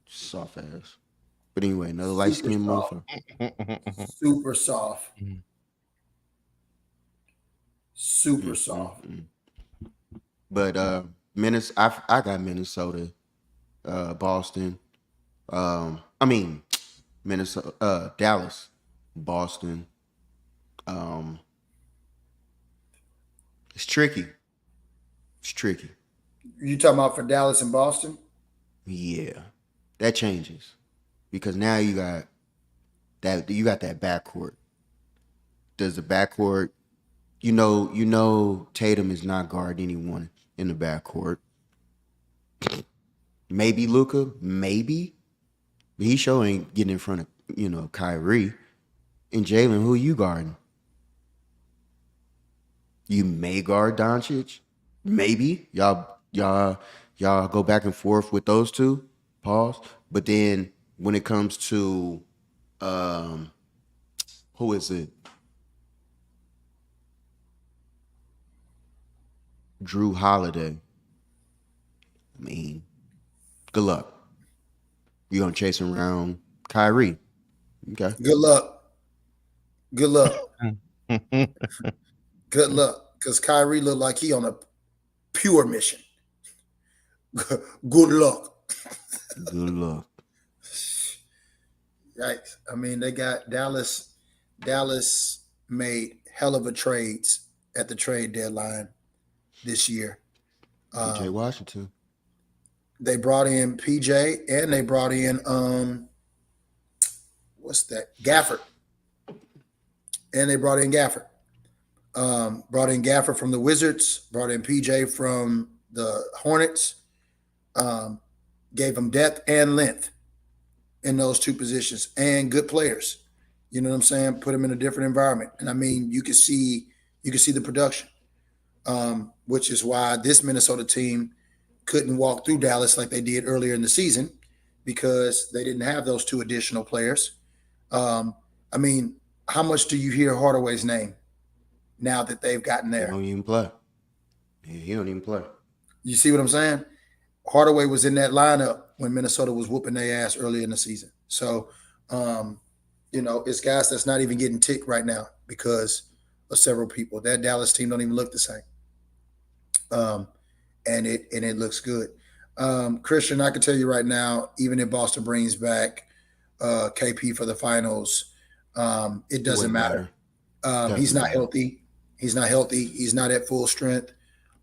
soft ass. But anyway, another light skinned motherfucker. Super soft. Super soft. But Minnesota, I got Minnesota, Boston. Minnesota, Dallas, Boston. It's tricky. It's tricky. You talking about for Dallas and Boston? Yeah, that changes because now you got that backcourt. Does the backcourt, you know, Tatum is not guarding anyone in the backcourt. Maybe Luka, maybe, but he sure ain't getting in front of Kyrie and Jalen. Who you guarding? You may guard Doncic, maybe y'all go back and forth with those two. Pause. But then when it comes to who is it? Drew Holiday. I mean, good luck. You're gonna chase around Kyrie. Okay. Good luck. Good luck. Good luck. Because Kyrie looked like he on a pure mission. Good luck. Good luck. Yikes. I mean, they got Dallas. Dallas made hell of a trades at the trade deadline this year. PJ Washington. They brought in PJ and they brought in what's that? Gafford. And they brought in Gafford. Brought in Gafford from the Wizards, brought in PJ from the Hornets, gave them depth and length in those two positions and good players. You know what I'm saying? Put them in a different environment. And I mean, you can see the production, which is why this Minnesota team couldn't walk through Dallas like they did earlier in the season because they didn't have those two additional players. I mean, how much do you hear Hardaway's name now that they've gotten there? He don't even play. Yeah, he don't even play. You see what I'm saying? Hardaway was in that lineup when Minnesota was whooping their ass earlier in the season. So, it's guys that's not even getting ticked right now because of several people. That Dallas team don't even look the same. And it looks good. Christian, I can tell you right now, even if Boston brings back KP for the finals, it doesn't matter. He's not healthy. He's not healthy. He's not at full strength.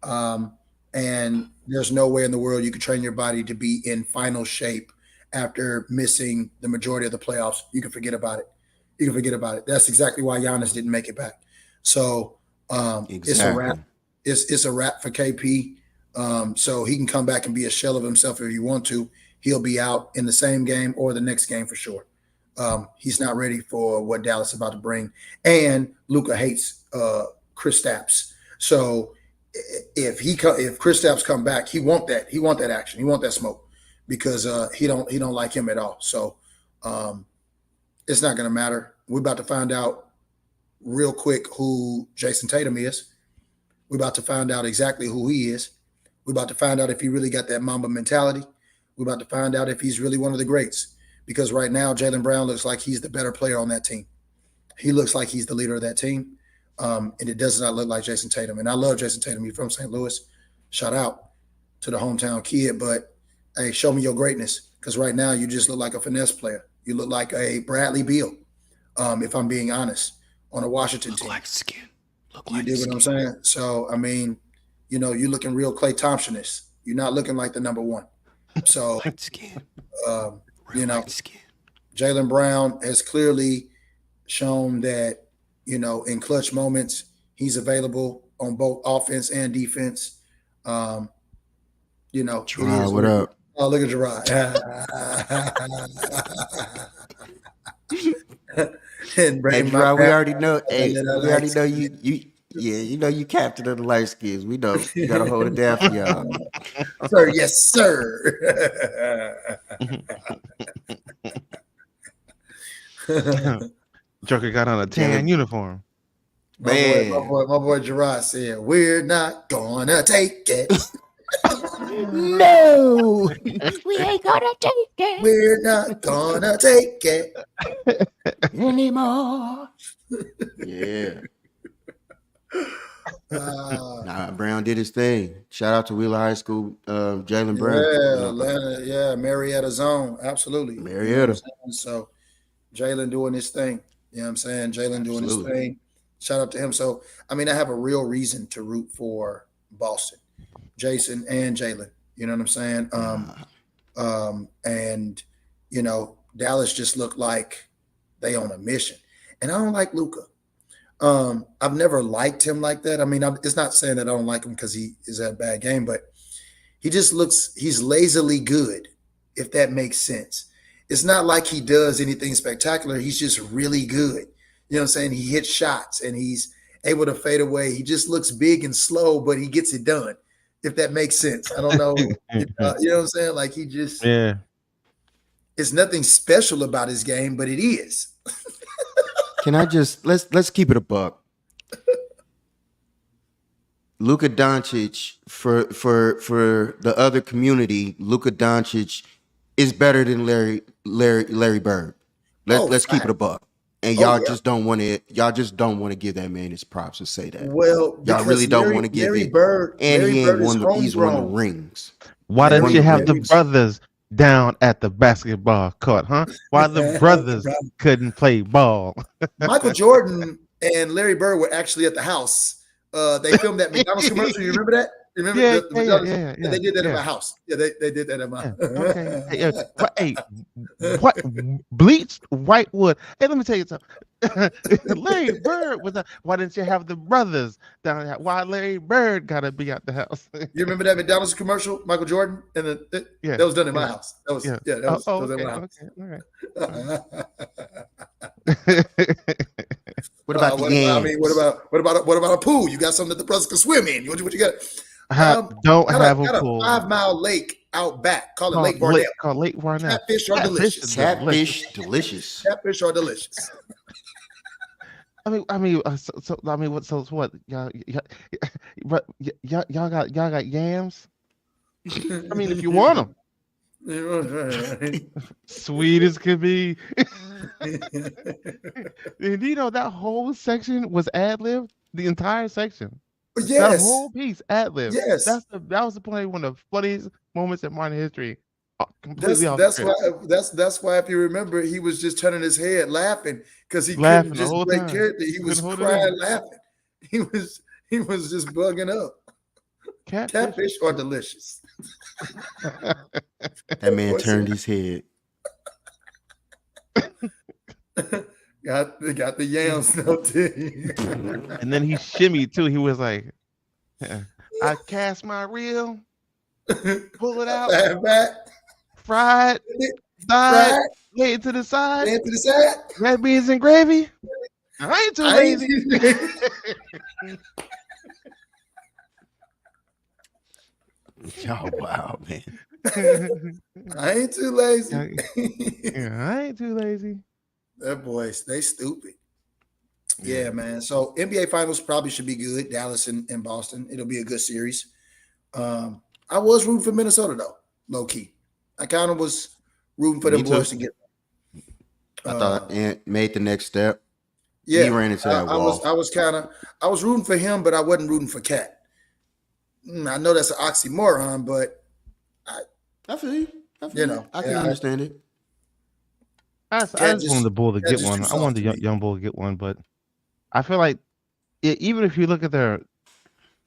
And there's no way in the world you can train your body to be in final shape after missing the majority of the playoffs. You can forget about it. You can forget about it. That's exactly why Giannis didn't make it back. So It's a wrap. It's a wrap for KP. So he can come back and be a shell of himself if you want to. He'll be out in the same game or the next game for sure. He's not ready for what Dallas is about to bring. And Luka hates Kristaps. So if Kristaps come back, he want that. He want that action. He want that smoke because he don't like him at all. So it's not going to matter. We're about to find out real quick who Jason Tatum is. We're about to find out exactly who he is. We're about to find out if he really got that Mamba mentality. We're about to find out if he's really one of the greats. Because right now, Jaylen Brown looks like he's the better player on that team. He looks like he's the leader of that team. And it does not look like Jason Tatum. And I love Jason Tatum. He's from St. Louis. Shout out to the hometown kid. But, hey, show me your greatness. Because right now, you just look like a finesse player. You look like a Bradley Beal, if I'm being honest, on a Washington team. Like skin. You dig what I'm saying? So, I mean, you're looking real Klay Thompson-ish. You're not looking like the number one. So, skin. Jaylen Brown has clearly shown that, in clutch moments, he's available on both offense and defense. Gerard, what up? Oh, look at Gerard. Hey, Gerard, we already know. Hey, we already know you. Yeah, you captain of the light skins. We know you gotta hold it down for y'all. Sir, yes, sir. Joker got on a tan uniform. My boy Gerard said, "We're not gonna take it." No, we ain't gonna take it We're not gonna take it anymore. Yeah. Uh, Brown did his thing. Shout out to Wheeler High School, Jalen Brown. yeah, Atlanta, yeah, Marietta Zone, absolutely. You know what I'm Marietta. saying? So Jalen doing his thing. You know what I'm saying? Jalen doing his Absolutely. thing. Shout out to him. So I mean, I have a real reason to root for Boston, Jason and Jalen. You know what I'm saying? And you know, Dallas just looked like they on a mission. And I don't like Luka. I've never liked him like that. I mean, it's not saying that I don't like him because he is at a bad game, but he just looks, he's lazily good, if that makes sense. It's not like he does anything spectacular. He's just really good. You know what I'm saying? He hits shots and he's able to fade away. He just looks big and slow, but he gets it done, if that makes sense. I don't know. You know what I'm saying? Like he just, Yeah. it's nothing special about his game, but it is. Can I just let's keep it a buck. Luka Doncic for the other community, Luka Doncic is better than Larry Bird. Let's keep it a buck. And y'all just don't want to give that man his props and say that. Well, y'all really don't want to give Larry it. Bird, And Larry he Bird ain't is he's won the homegrown. rings. Why didn't you have the Larry- brothers down at the basketball court, huh? Why the brothers couldn't play ball? Michael Jordan and Larry Bird were actually at the house. They filmed that McDonald's commercial. You remember that? You remember Yeah, the McDonald's? yeah. They did that yeah. at my house. Yeah, they did that at my Okay. Hey, what bleached white wood? Hey, let me tell you something. Larry Bird was. Why didn't you have the brothers down there? Why Larry Bird gotta be at the house? You remember that McDonald's commercial, Michael Jordan? And Yeah, that was done in my yeah, house. That was yeah. that was in Okay, my house. What about the yams? What about a pool? You got something that the brothers can swim in. What you got? Don't got have got a pool. 5 Mile lake out back. Call it Lake Varnell. Called Lake Varnell. Catfish are delicious. Catfish, delicious. Catfish are delicious. I mean, so what? Y'all got yams. I mean, if you want them, sweet as could be. And you know that whole section was ad lib. The entire section. That Yes. whole piece ad lib. Yes. That was probably one of the funniest moments in modern history. That's why if you remember, he was just turning his head laughing because he Laughing couldn't the just whole break time. character. He was Couldn't hold it crying in. laughing. He was just bugging up. Catfish are delicious. That man turned his head. got the yams now too. And then he shimmied too. He was like, I cast my reel, pull it out, Back, fried, side, lay it to the side, to the side. red beans and gravy. I ain't too lazy. Oh wow, man. I ain't too lazy. I ain't too lazy. That boys, they stupid. Yeah, man. So NBA Finals probably should be good. Dallas and Boston. It'll be a good series. I was rooting for Minnesota though, low key. I kind of was rooting for them boys to get. I thought Ant made the next step. Yeah, he ran into that wall. I was rooting for him, but I wasn't rooting for Cat. I know that's an oxymoron, but I feel you. I can understand it. I just wanted the Bull to get one. I wanted the young Bull to get one, but I feel like even if you look at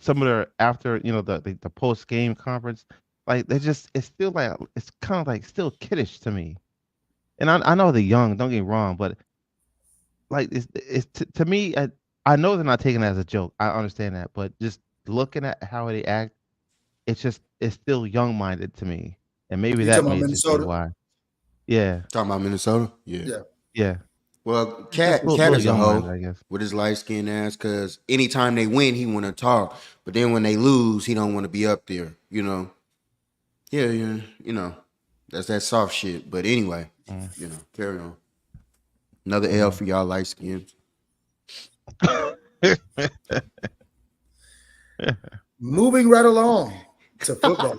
some of their after the post game conference, like it's still like it's kind of like still kiddish to me. And I know they're young. Don't get me wrong, but like it's to me. I know they're not taking it as a joke. I understand that, but just looking at how they act, it's still young minded to me, and maybe that may just be why. Yeah, Talking about Minnesota. Yeah. Well, Cat is a hoe, I guess, with his light skinned ass. Because anytime they win, he want to talk, but then when they lose, he don't want to be up there. You know. Yeah. You know, that's that soft shit. But anyway, carry on. Another L for y'all light skins. Moving right along to football.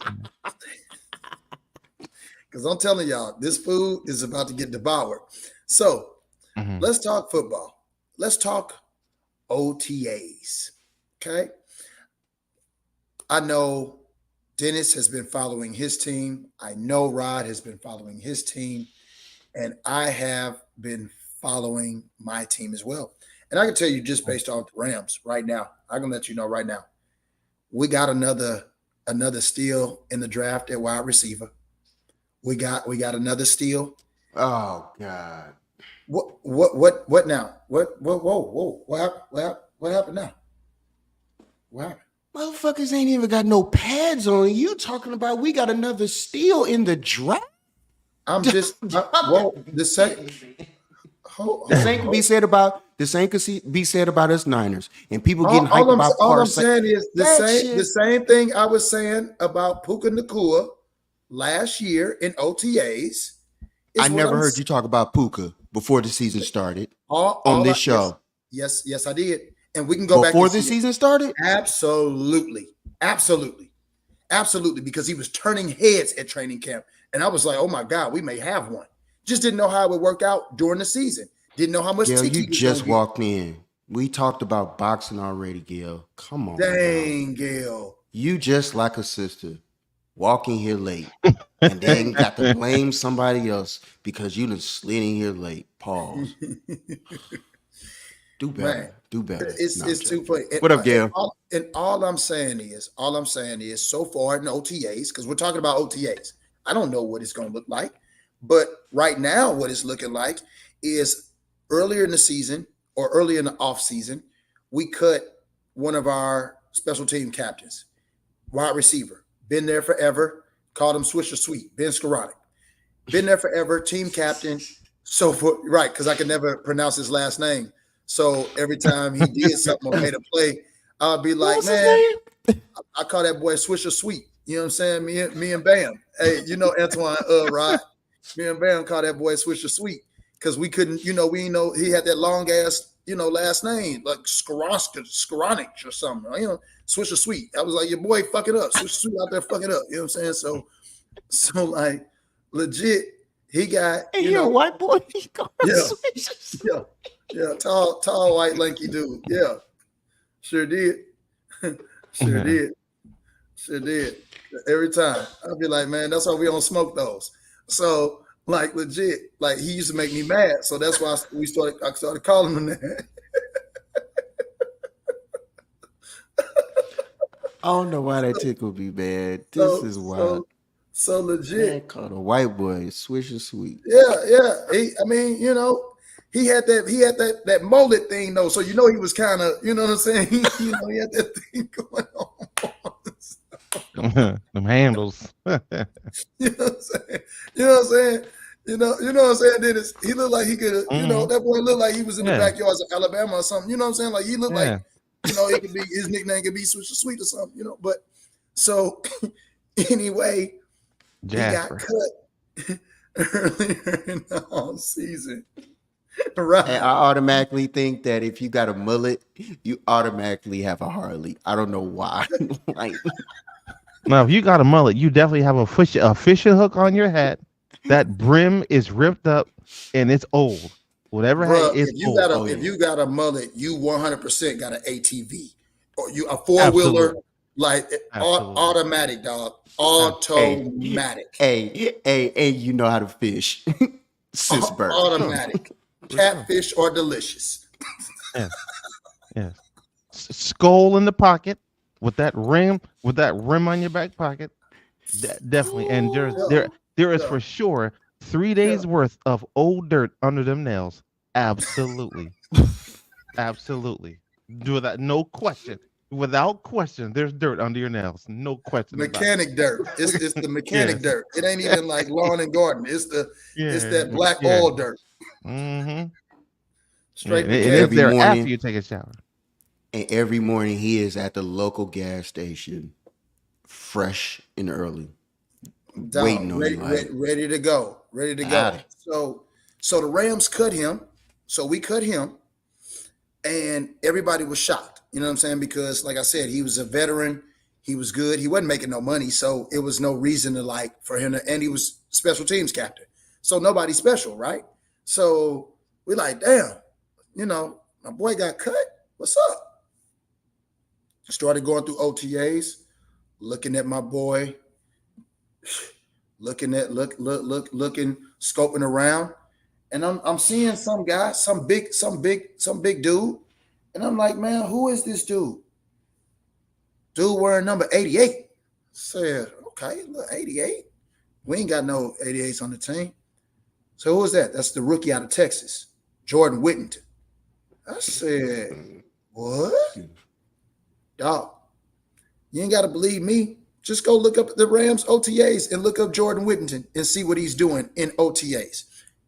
because I'm telling y'all, this food is about to get devoured. So Mhm. let's talk football. Let's talk OTAs. Okay. I know Dennis has been following his team. I know Rod has been following his team. And I have been following my team as well. And I can tell you just based off the Rams right now, I can let you know right now, we got another steal in the draft at wide receiver. We got another steal. Oh God. What now? Whoa. What happened now? What happened? Motherfuckers ain't even got no pads on. You talking about we got another steal in the draft? I'm just whoa, the same. The same could be said about us Niners and people getting hyped about all I'm Parsons. saying is the That same thing I was saying about Puka Nakua last year in OTAs. I never heard you talk about Puka before the season started on this show. Yes, I did. And we can go back before the season started? Absolutely. Because he was turning heads at training camp. And I was like, oh my God, we may have one. Just didn't know how it would work out during the season. Didn't know how much Gail, Tiki you just walked in. We talked about boxing already, Gail. Come on. Dang, Gail. You just like a sister walking here late and then got to blame somebody else because you done slid in here late. Pause. Do better. Man, do better. It's too funny. What up, Gail? And all I'm saying is so far in OTAs, because we're talking about OTAs. I don't know what it's going to look like. But right now, what it's looking like is earlier in the season or early in the off season, we cut one of our special team captains, wide receiver, been there forever, called him Swisher Sweet, Ben Skoranek. Been there forever, team captain. So right, because I could never pronounce his last name. So every time he did something or made a play, I'd be like, man, I call that boy Swisher Sweet. You know what I'm saying? Me and Bam. Hey, you know Antoine, Rod. Me and Bam call that boy Swisher Sweet because we couldn't, we know he had that long ass, last name like Skoranek or something, Swisher Sweet. I was like, your boy fuck it up, Swisher Sweet out there fuck it up. You know what I'm saying? So like legit, he got white boy. Yeah, tall white lanky dude. Yeah, sure did, sure did. Every time I'd be like, man, that's why we don't smoke those. So like legit, like he used to make me mad. So that's why I started calling him that. I don't know why that tickled me, man. This is wild. So legit. Man called a white boy Swisher Sweet. Yeah. He had that mullet thing though. So he was kind of, you know what I'm saying? He had that thing going on. Them handles. You know what I'm saying? You know what I'm saying? Dennis, he looked like he could have, that boy looked like he was in the backyards of Alabama or something. You know what I'm saying? Like he looked like, it could be his nickname could be Swisher Sweet or something, But so anyway, Jasper. he got cut earlier in the whole season. Right. And I automatically think that if you got a mullet, you automatically have a Harley. I don't know why. Now, if you got a mullet, you definitely have a fishing hook on your hat. That brim is ripped up and it's old. Whatever if you got a mullet, you 100% got an ATV or you a 4-wheeler, like automatic, dog. Automatic. Hey, you know how to fish. Sisberg. Automatic. Catfish or delicious. Yes. Skull in the pocket with that rim on your back pocket. Definitely. And there is for sure 3 days worth of old dirt under them nails. Absolutely. Absolutely. Do that. No question. Without question, there's dirt under your nails. No question. Mechanic dirt. It's the mechanic dirt. It ain't even like lawn and garden. It's that black oil dirt. Mm-hmm. Straight. It is there morning, after you take a shower. And every morning he is at the local gas station, fresh and early, waiting on ready to go. So the Rams cut him. So we cut him, and everybody was shocked. You know what I'm saying? Because, like I said, he was a veteran. He was good. He wasn't making no money, so it was no reason to for him to. And he was special teams captain, so nobody special, right? So we like, damn, my boy got cut. What's up? Started going through OTAs, looking at my boy, looking, scoping around, and I'm seeing some guy, some big dude, and I'm like, man, who is this dude? Dude wearing number 88. Said, okay, look, 88. We ain't got no 88s on the team. So who is that? That's the rookie out of Texas, Jordan Whittington. I said, what? Dog, you ain't got to believe me. Just go look up the Rams OTAs and look up Jordan Whittington and see what he's doing in OTAs.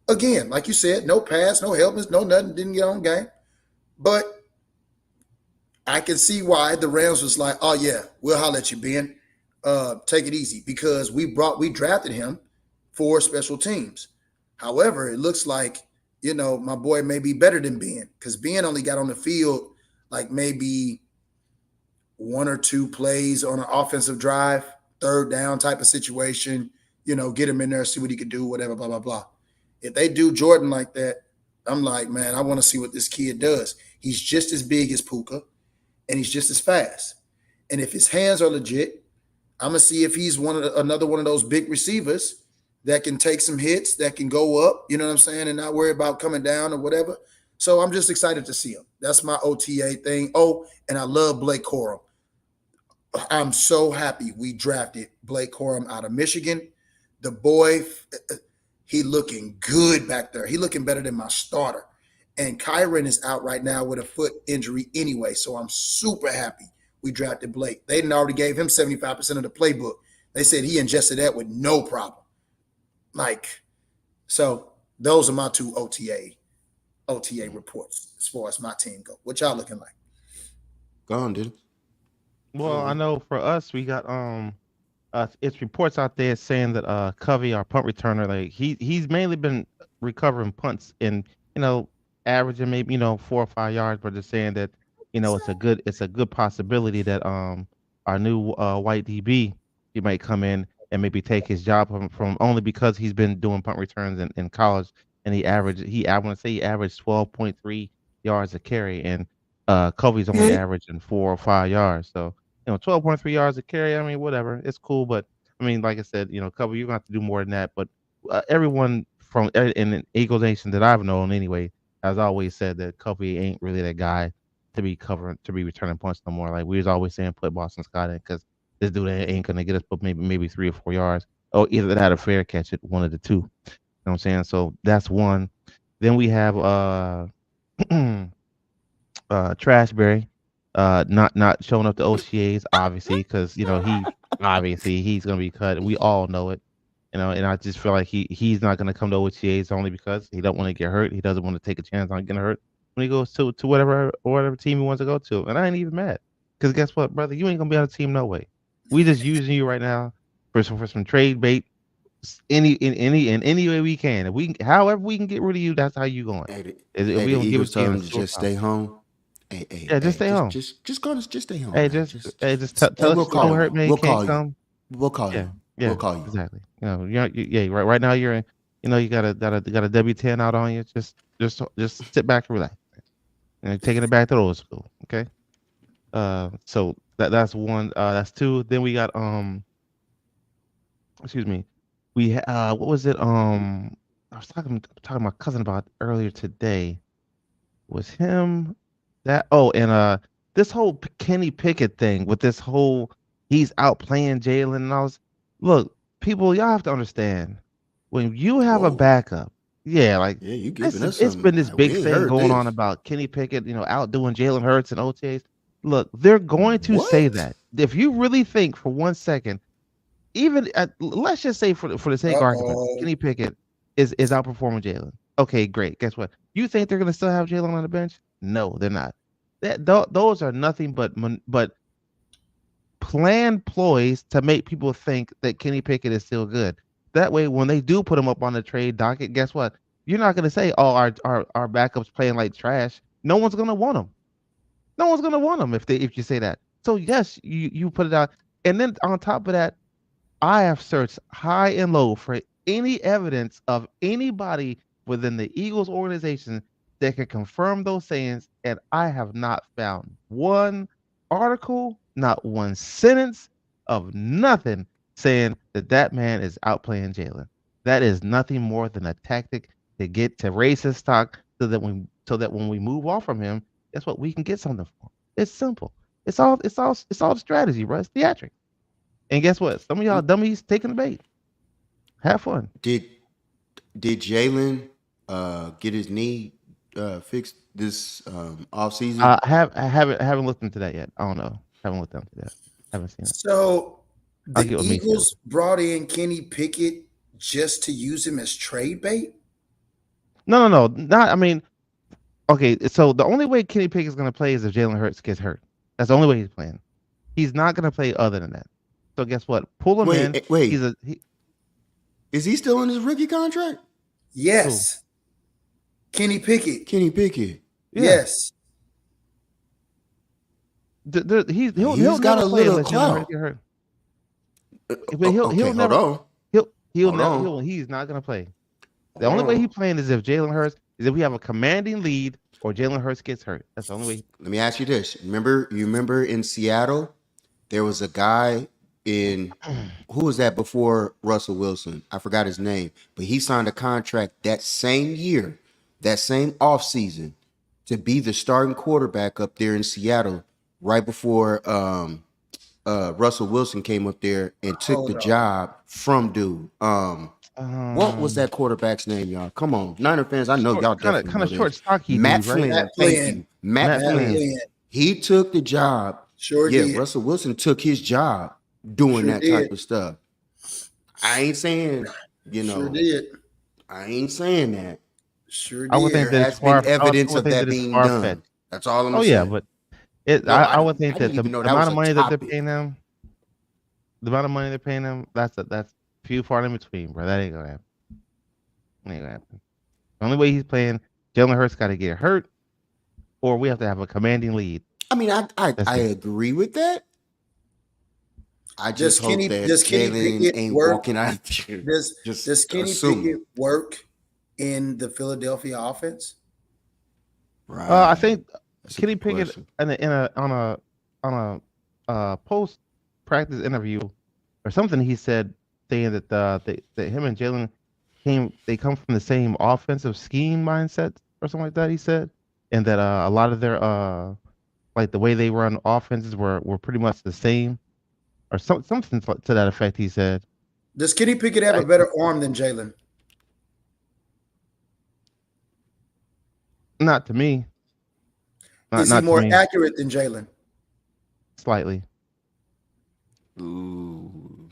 Again, like you said, no pass, no helmets, no nothing, didn't get on game. But I can see why the Rams was like, oh yeah, we'll holler at you, Ben. Take it easy, because we drafted him for special teams. However, it looks like, my boy may be better than Ben, because Ben only got on the field like maybe one or two plays on an offensive drive, third down type of situation, get him in there, see what he could do, whatever, blah, blah, blah. If they do Jordan like that, I'm like, man, I want to see what this kid does. He's just as big as Puka, and he's just as fast. And if his hands are legit, I'm going to see if he's another one of those big receivers that can take some hits, that can go up, you know what I'm saying, and not worry about coming down or whatever. So I'm just excited to see him. That's my OTA thing. Oh, and I love Blake Corum. I'm so happy we drafted Blake Corum out of Michigan. The boy, he looking good back there. He looking better than my starter. And Kyron is out right now with a foot injury anyway, so I'm super happy we drafted Blake. They already gave him 75% of the playbook. They said he ingested that with no problem. So those are my two OTA reports as far as my team go. What y'all looking like? Go on, dude. Well, I know for us, we got it's reports out there saying that Covey, our punt returner, like he's mainly been recovering punts and averaging maybe 4 or 5 yards, but they're saying that it's a good possibility that our new white DB, he might come in and maybe take his job from only because he's been doing punt returns in college, and I want to say he averaged 12.3 yards a carry, and Covey's only averaging 4 or 5 yards. So 12.3 yards a carry. I mean, whatever, it's cool, but I mean, like I said, Covey, you're gonna have to do more than that. But everyone in Eagle Nation that I've known anyway has always said that Covey ain't really that guy to be returning punts no more. Like we was always saying, put Boston Scott in, because this dude ain't gonna get us but maybe 3 or 4 yards. Oh, either that or fair catch it, one of the two. You know what I'm saying? So that's one. Then we have Trashberry, not showing up to OTAs, obviously, because he's gonna be cut. We all know it. And I just feel like he's not gonna come to OTAs only because he don't want to get hurt. He doesn't want to take a chance on getting hurt when he goes to whatever team he wants to go to. And I ain't even mad, because guess what, brother, you ain't gonna be on the team no way. We just using you right now for some trade bait. In any way we can. However we can get rid of you, that's how you going. We don't give it to him to just stay home. Just stay home. Just stay home. Hey, just tell us don't hurt me. We'll call you. We'll call you. Yeah, we'll call you. Exactly. Right now you're in. You got a W10 out on you. Just sit back and relax. Taking it back to the old school. Okay. So that's one. That's two. Then we got excuse me. We what was it? I was talking to my cousin about earlier today. Was him that? Oh, and this whole Kenny Pickett thing with this whole he's out playing Jalen and all this. Look, people, y'all have to understand when you have a backup. Yeah, you giving us it's been this big thing going on about Kenny Pickett, outdoing Jalen Hurts and OTAs. Look, they're going to say that. If you really think for 1 second, even let's just say for the sake of argument, Kenny Pickett is outperforming Jalen. Okay, great. Guess what? You think they're going to still have Jalen on the bench? No, they're not. Those are nothing but planned ploys to make people think that Kenny Pickett is still good. That way, when they do put him up on the trade docket, guess what? You're not going to say, "Oh, our backup's playing like trash." No one's going to want him. No one's going to want him if you say that. So yes, you put it out. And then on top of that, I have searched high and low for any evidence of anybody within the Eagles organization that can confirm those sayings, and I have not found one article, not one sentence of nothing saying that that man is outplaying Jalen. That is nothing more than a tactic to get to raise his stock so that when we move off from him, guess what? We can get something for him. It's simple. It's all strategy, bro. It's theatrics. And guess what? Some of y'all dummies taking the bait. Have fun. Did Jalen get his knee fixed this off season? I haven't looked into that yet. I don't know. Haven't looked into that. Haven't seen it. So I'll the get with me, Eagles brought in Kenny Pickett just to use him as trade bait? No. Not. I mean, okay. So the only way Kenny Pickett is going to play is if Jalen Hurts gets hurt. That's the only way he's playing. He's not going to play other than that. So guess what? Pull him in. Wait. He, Is he still in his rookie contract? Yes. Kenny Pickett. Kenny Pickett. yeah. Yes. He'll got never a play little unless Jalen clout. Hurts get hurt. But Okay, he'll never. hold on. He'll Hold never. on. He's not going to play. The only way he's playing is if Jalen Hurts is if we have a commanding lead or Jalen Hurts gets hurt. That's the only way. Let me ask you this. You remember in Seattle, there was a guy who was that before Russell Wilson? I forgot his name, but he signed a contract that same year, that same offseason, to be the starting quarterback up there in Seattle right before Russell Wilson came up there and took the job from dude. What was that quarterback's name, y'all? Come on, Niner fans. I know y'all definitely kind of know short, this. stocky Matt dude, right? Flynn. Matt Thank Flynn. you. Matt Flynn. He took the job. Sure Yeah, did. Russell Wilson took his job doing Sure that did. type of stuff. I ain't saying, Sure did. I ain't saying that. Sure I would did. think There that has it's been far. evidence I would of think that that it's being far-fetched. done. That's all I'm Oh saying. yeah, but No, I would think I that didn't the even know that amount was of a money that they're topic. paying them, the amount of money they're paying them, that's few far in between, bro. That ain't gonna happen. Ain't gonna happen. The only way he's playing, Jalen Hurts got to get hurt, or we have to have a commanding lead. I mean, I That's it. agree with that. I Does just hope that Kenny Jalen Pickett ain't work? walking out there Does just Kenny assuming. Pickett work in the Philadelphia offense? Right. I think That's a Kenny good Pickett question. on a post practice interview or something, he said saying that that him and Jalen come from the same offensive scheme mindset or something like that. He said, and that a lot of their like the way they run offenses were pretty much the same, or something to that effect. He said. Does Kenny Pickett have a better arm than Jalen? Not to me. Is he more accurate than Jalen? Slightly. Ooh.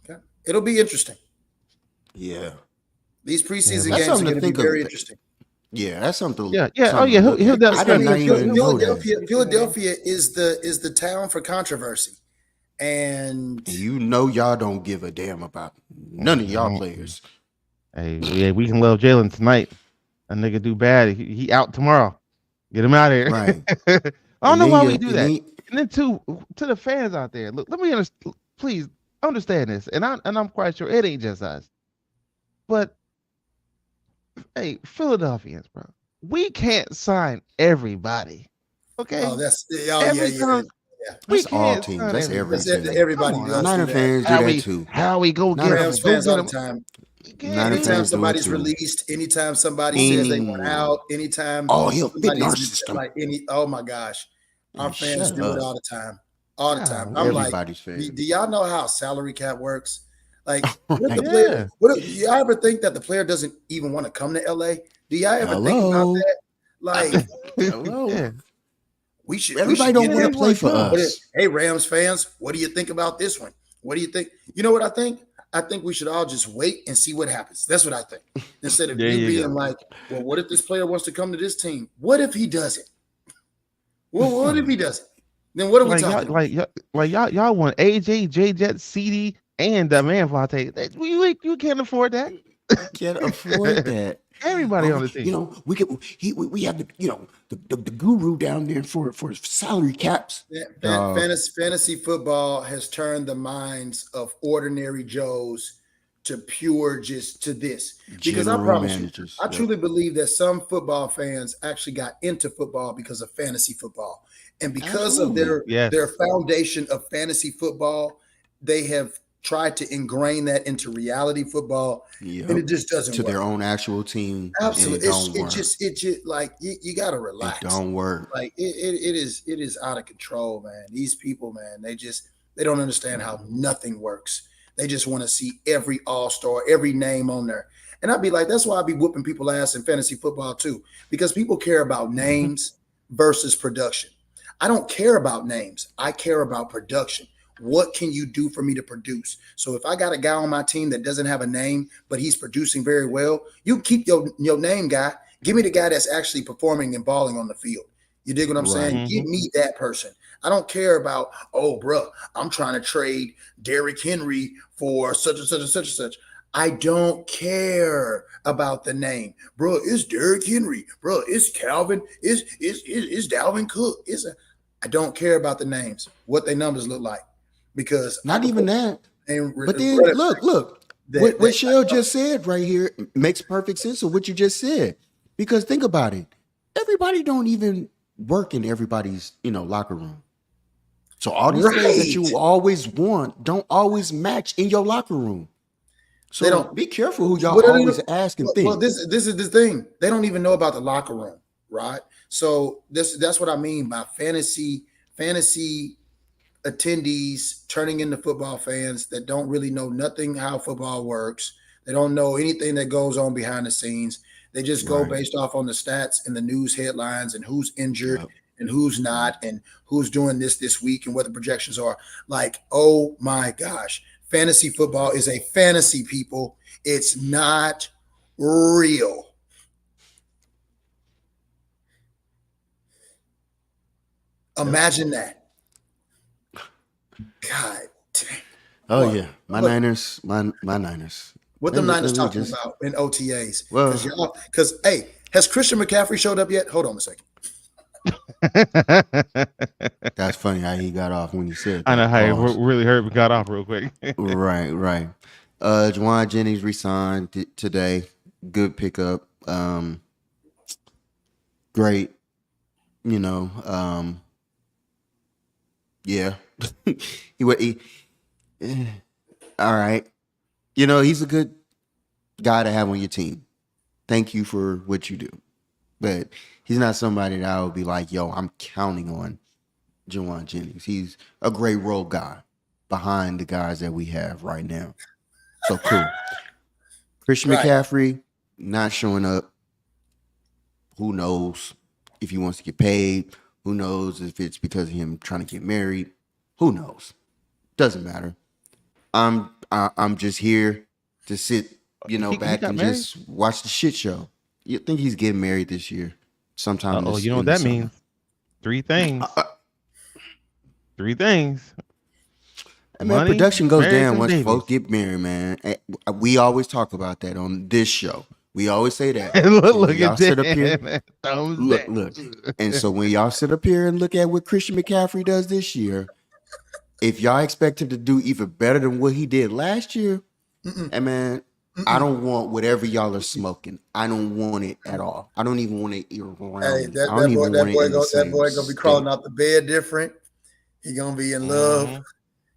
Okay. It'll be interesting. Yeah. These preseason That's games are something going to to be think very of. interesting. Yeah, that's something. Yeah. something Oh yeah. to look He'll at. definitely. I did not even know that. Philadelphia is the town for controversy, and You know y'all don't give a damn about none of y'all players. Hey, yeah, we can love Jalen tonight. A nigga do bad. He out tomorrow. Get him out of here. Right. I don't know why we do and that. then- And then to the fans out there, look, let me please understand this. And I'm quite sure it ain't just us. But hey, Philadelphians, bro, we can't sign everybody. Okay. oh, that's Every time we That's all can't teams. sign That's every everybody. team. everybody Come on, goes Niner through fans that. do that too. How we go get Rams them? fans Go all get the them. time. Niner Anytime fans do it somebody's too. released, anytime somebody says they want out, anytime Oh, he'll fit in our somebody's system. like oh my gosh, our Man, fans shut do it up. all the time, all the time. Golly. I'm like, Everybody's fan. do y'all know how salary cap works? Like, what Right. the player? What do y'all ever think that the player doesn't even want to come to LA? Do y'all ever think about Hello. that? Like, Hello. Yeah. we should. Everybody we should don't get want him. to play for What us. Hey, Rams fans, what do you think about this one? What do you think? You know what I think? I think we should all just wait and see what happens. That's what I think. Instead of There you you being go. like, well, what if this player wants to come to this team? What if he doesn't? Well, what if he doesn't? Then what are we talking about? Y'all want AJ, J-Jet, CD, and the man Vontae. You can't afford that. Can't afford that. Everybody on the team. You know, we have the guru down there for salary caps. Fantasy football has turned the minds of ordinary Joes to pure just to this. Because I promise you, I truly believe that some football fans actually got into football because of fantasy football. And because of their foundation of fantasy football, they have tried to ingrain that into reality football, and it just doesn't to work. Their own actual team. Absolutely, it just like you got to relax. It don't work. Like it is out of control, man. These people, man, they don't understand how nothing works. They just want to see every all-star, every name on there. And I'd be like, that's why I'd be whooping people ass in fantasy football too, because people care about names versus production. I don't care about names. I care about production. What can you do for me to produce? So if I got a guy on my team that doesn't have a name, but he's producing very well, you keep your name guy. Give me the guy that's actually performing and balling on the field. You dig what I'm saying? Mm-hmm. Give me that person. I don't care about, oh, bro, I'm trying to trade Derrick Henry for such and such and such and such. I don't care about the name. Bro, it's Derrick Henry. Bro, it's Calvin. It's Dalvin Cook. I don't care about the names, what their numbers look like. Because not even that. But then look, what Shell just said right here makes perfect sense of what you just said. Because think about it. Everybody don't even work in everybody's, locker room. So all these things that you always want don't always match in your locker room. So they don't be careful who y'all always ask and think. Well, this is the thing. They don't even know about the locker room, right? So that's what I mean by fantasy attendees turning into football fans that don't really know nothing how football works. They don't know anything that goes on behind the scenes. They just go based off on the stats and the news headlines and who's injured and who's not and who's doing this week and what the projections are. Like, oh my gosh, fantasy football is a fantasy, people. It's not real. Imagine that. God damn. Oh, yeah. My Niners. What the Niners talking about in OTAs? Because, hey, has Christian McCaffrey showed up yet? Hold on a second. That's funny how he got off when you said that. I know how he really hurt but got off real quick. Right. Juwan Jennings resigned today. Good pickup. Great. Yeah. he all right. He's a good guy to have on your team. Thank you for what you do. But he's not somebody that I would be like, yo, I'm counting on Juwan Jennings. He's a great role guy behind the guys that we have right now. So cool. Christian McCaffrey not showing up. Who knows if he wants to get paid? Who knows if it's because of him trying to get married? Who knows? Doesn't matter. I'm just here to sit, back and just watch the shit show. You think he's getting married this year? Sometime. You know what that means? Three things. Three things. Man, production goes down once folks get married, man. We always talk about that on this show. We always say that. look y'all at sit up here. look. And so when y'all sit up here and look at what Christian McCaffrey does this year, if y'all expect him to do even better than what he did last year, and man, I don't want whatever y'all are smoking. I don't want it at all. I don't even want it around. Hey, that boy gonna be crawling out the bed different. He gonna be in love.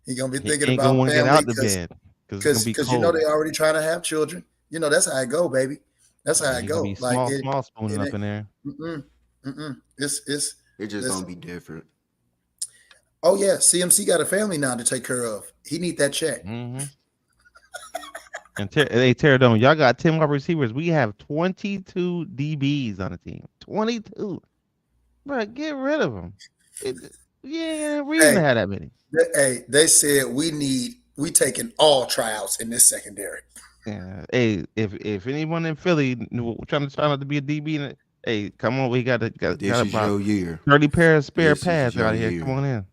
He gonna be thinking about family. Get out the bed because they already trying to have children. That's how it go, baby. That's how it go. Like small spooning up in there. It's just gonna be different. Oh yeah, CMC got a family now to take care of. He need that check. And tear down. Y'all got 10 wide receivers. We have 22 DBs on the team. 22. Bro, get rid of them. We didn't have that many. They said we taking all tryouts in this secondary. Yeah. Hey, if anyone in Philly trying to sign up to be a DB, hey, come on, we got this is your year. 30 pair of spare pads out here. Come on in.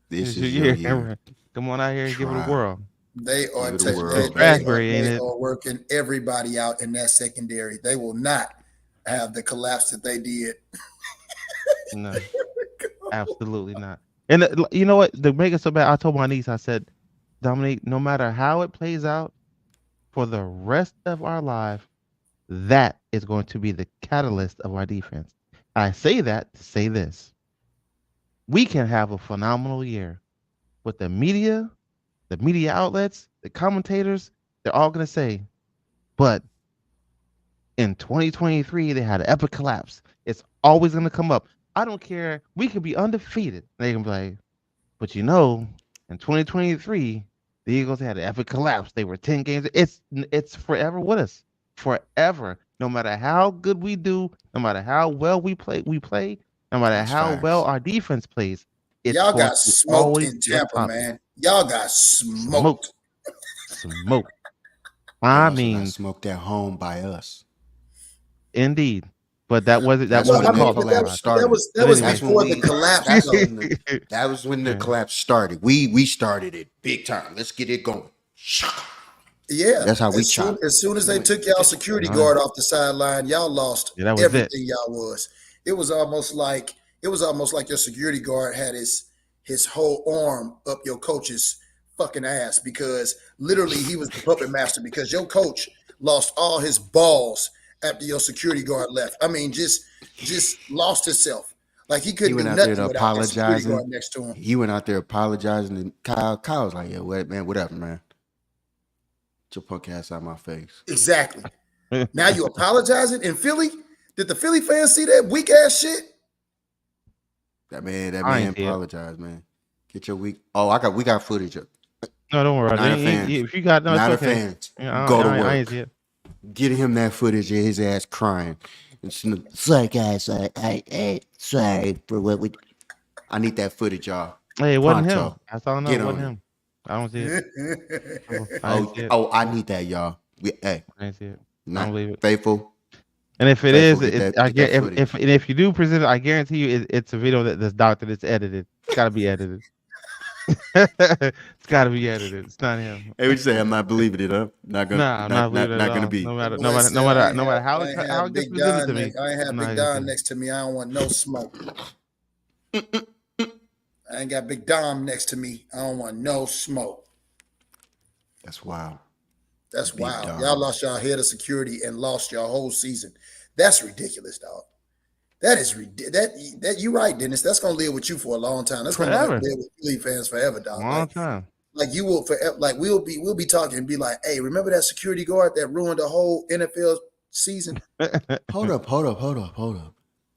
This is your year. Come on out here and give it a whirl. They are Give it a whirl, It's baby. raspberry, ain't they it? are working everybody out in that secondary. They will not have the collapse that they did. No, absolutely not. And you know what? To make it so bad, I told my niece, I said, Dominique, no matter how it plays out for the rest of our life, that is going to be the catalyst of our defense. I say that to say this. We can have a phenomenal year with the media outlets, the commentators, they're all going to say, but in 2023, they had an epic collapse. It's always going to come up. I don't care. We could be undefeated. They can be like, but in 2023, the Eagles had an epic collapse. They were 10 games. It's forever with us. Forever. No matter how good we do, no matter how well we play, no matter That's how facts. well our defense plays, it's Y'all going got to smoked always in be a Tampa, topic. man. Y'all got Smoke. smoked. Smoke. They I also got mean, smoked at home by us. indeed. But that wasn't That's Well, when I the mean, but collapse started. that was That's when before the we. collapse, That's though. when the Yeah. collapse started. We started it big time. Let's get it going. Yeah, That's how we as soon, chop. as soon as they took y'all security guard off the sideline, y'all lost Yeah, that was it. everything y'all was. It was almost like your security guard had his whole arm up your coach's fucking ass, because literally he was the puppet master, because your coach lost all his balls after your security guard left. I mean, just lost himself. Like he He couldn't went do out there nothing to without that security apologizing. guard next to him. He went out there apologizing, and Kyle was like, "Yeah, what, man? Whatever, man. Get your punk ass out of my face." Exactly. Now you apologizing in Philly? Did the Philly fans see that weak ass shit? That I man ain't see it. apologized, man. Get your weak. Oh, we got footage of. No, don't worry. Not a fan. If you got no, Not a it's okay. fan. Yeah, Go to I ain't work. see it. Get him that footage of his ass crying. Sorry, guys. I sorry for what we. I need that footage, y'all. Hey, it wasn't him. Pronto. That's all I know. Get It wasn't on it. him. I don't see it. I ain't see it. I need that, y'all. I ain't see it. I Not don't believe it. faithful. And if it Faithful, is, get that- I get that get footage. if you do present it, I guarantee you it's a video that's doctored. It's edited. It's got to be edited. It's got to be edited. It's not him. Hey, what you say? I'm not believing it, huh? Not gonna. Nah, I'm not believing it not at gonna all. be. No matter Listen, no matter how I ain't how have it gets Big presented Don to me. I ain't have I'm not Big gonna Don see it. next to me. I don't want no smoke. I ain't got Big Dom next to me. I don't want no smoke. That's wild. That's Big wild. Dom. Y'all lost y'all head of security and lost your whole season. That's ridiculous, dog. That is that you right, Dennis. That's gonna live with you for a long time. That's gonna Forever. live with Philly fans forever, dog. Long time. Like you will forever. Like we'll be talking and be like, hey, remember that security guard that ruined the whole NFL season? Hold up.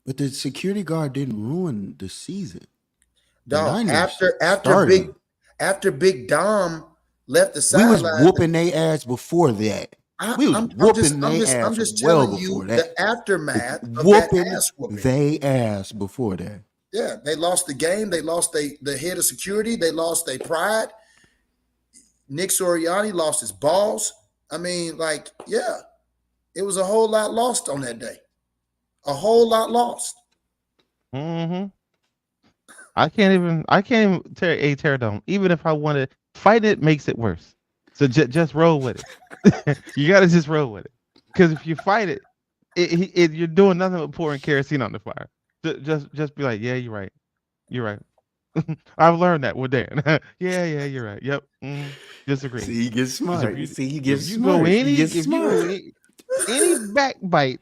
But the security guard didn't ruin the season. The Dog, Niners after Big Dom left the we was sideline, whooping their ass before that. We was whooping their ass I'm just well telling before you that. the aftermath of that Whooping ass whooping. they ass before that. Yeah, they lost the game. They lost the head of security. They lost their pride. Nick Sirianni lost his balls. I mean, like, yeah, it was a whole lot lost on that day. A whole lot lost. Mm-hmm. I can't even tear down. Even if I wanted, fight it makes it worse. So just roll with it. You gotta just roll with it. Because if you fight it, you're doing nothing but pouring kerosene on the fire. Just be like, yeah, you're right. You're right. I've learned that with Dan. Yeah, you're right. Yep. Disagree. See, he gets smart. you- See, he gets If you smart. go He gets if you smart. go any backbite,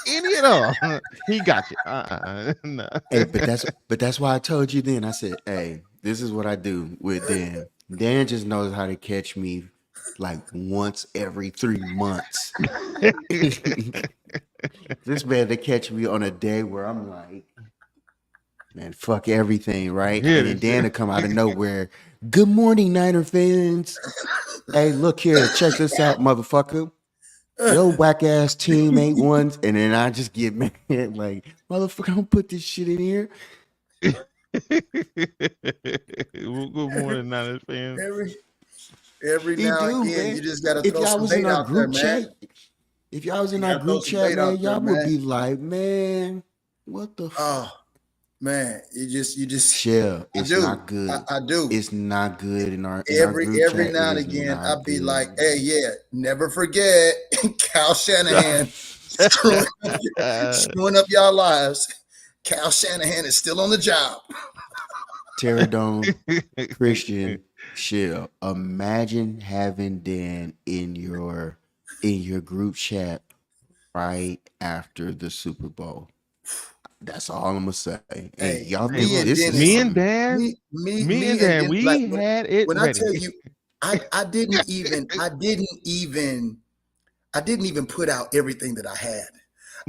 any at all, he got you. No. Hey, but that's why I told you then. I said, hey, this is what I do with Dan. Dan just knows how to catch me like once every 3 months. This man to catch me on a day where I'm like, man, fuck everything, right? Yeah, and then Dan to come out of nowhere. Good morning, Niner fans. Hey, look here, check this out, motherfucker. Your whack ass team ain't won, and then I just get mad, like, motherfucker, don't put this shit in here. Good morning, Niners fans. Every He now do, and again, man. you just gotta If throw y'all some was in bait our out there, group man. chat, if y'all was in You our gotta throw group some chat, bait out man, there, y'all would man. be like, man, what the fuck? Oh, Man, you just Shell, I it's do. not good. I do. It's not good in our group Every chat. It now and is again, not I'd be like, good. "Hey, yeah, never forget Cal Shanahan screwing, screwing up y'all lives. Cal Shanahan is still on the job." Pterodon, Christian, Shell. Imagine having Dan in your group chat right after the Super Bowl. That's all I'm gonna say. Hey, Hey, y'all Hey, think me look, and this is me Dennis, and something? Dan, me and and Dan, Dennis, like we had it when I ready. tell you, I didn't even put out everything that I had.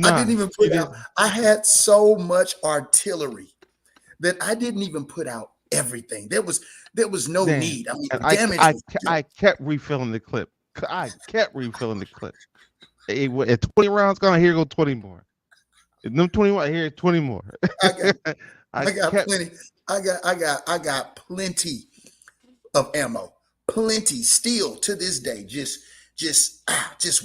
I Nah, didn't even you put out. didn't. I had so much artillery that I didn't even put out everything. There was no Dan, need. I mean, and the damage was done. I kept refilling the clip. I kept refilling the clip. At 20 rounds gone, here go 20 more. And them 21, here 20 more. I got I I got kept plenty. I got plenty of ammo. Plenty still to this day. Just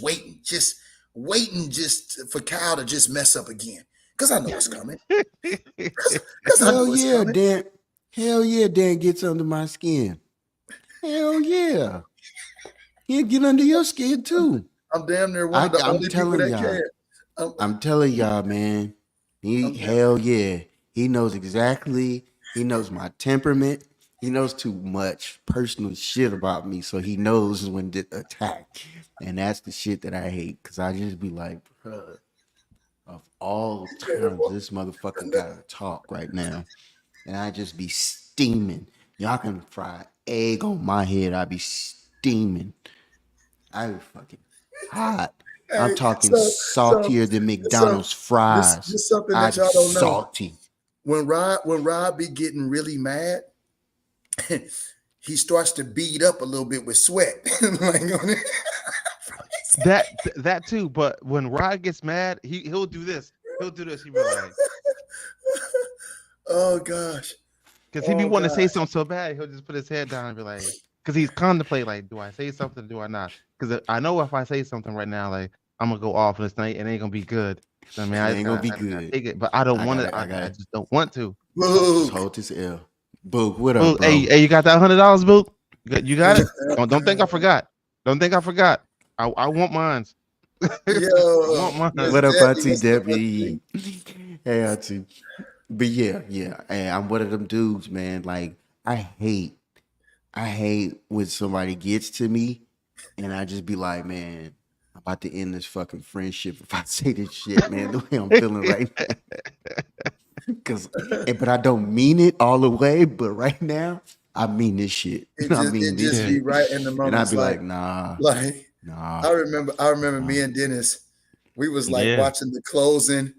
waiting. Just waiting just for Kyle to just mess up again. Because I know it's coming. Because I Hell know it's yeah, coming. Dan. Hell yeah, Dan gets under my skin. Hell yeah. He'll get under your skin too. I'm damn near one of the I'm only people telling that y'all. can. I'm telling y'all, man. I'm damn, Hell yeah. He knows exactly. He knows my temperament. He knows too much personal shit about me, so he knows when to attack. And that's the shit that I hate. Cause I just be like, bruh, of all times, this motherfucker gotta talk right now. And I just be steaming. Y'all can fry egg on my head. I be steaming. I be fucking hot. I'm hey, talking so saltier than so McDonald's this fries. this something I that be y'all don't know. salty. When Rob be getting really mad, he starts to beat up a little bit with sweat. Like, that too. But when Rod gets mad, he'll do this. He'll do this. He be like, oh gosh. because he be Oh wanting to say gosh. something so bad, he'll just put his head down and be like, because he's contemplating like, do I say something? Do I not? Because I know if I say something right now, like I'm gonna go off this night, it ain't gonna be good. I mean, It I ain't just gonna be gotta good. take it, but I don't I want to. gotta, I I gotta just don't want to. just Boog. hold this L. Boog, what up, Boo, bro? hey, you got that $100, Boo? You got it? Don't think I forgot. Don't think I forgot. I want mines. I Yo, want mine. Miss What up, Debbie, Auntie what's up, Auntie? Debbie? Hey, Auntie. But yeah, yeah. Hey, I'm one of them dudes, man. Like, I hate when somebody gets to me and I just be like, man, I'm about to end this fucking friendship if I say this shit, man, the way I'm feeling right now. But I don't mean it all the way. But right now, I mean this shit. It I just mean it this just Yeah, be shit. right in the And I'd moments. be Like like, nah, like nah, I remember nah. me and Dennis, we was like yeah, watching the closing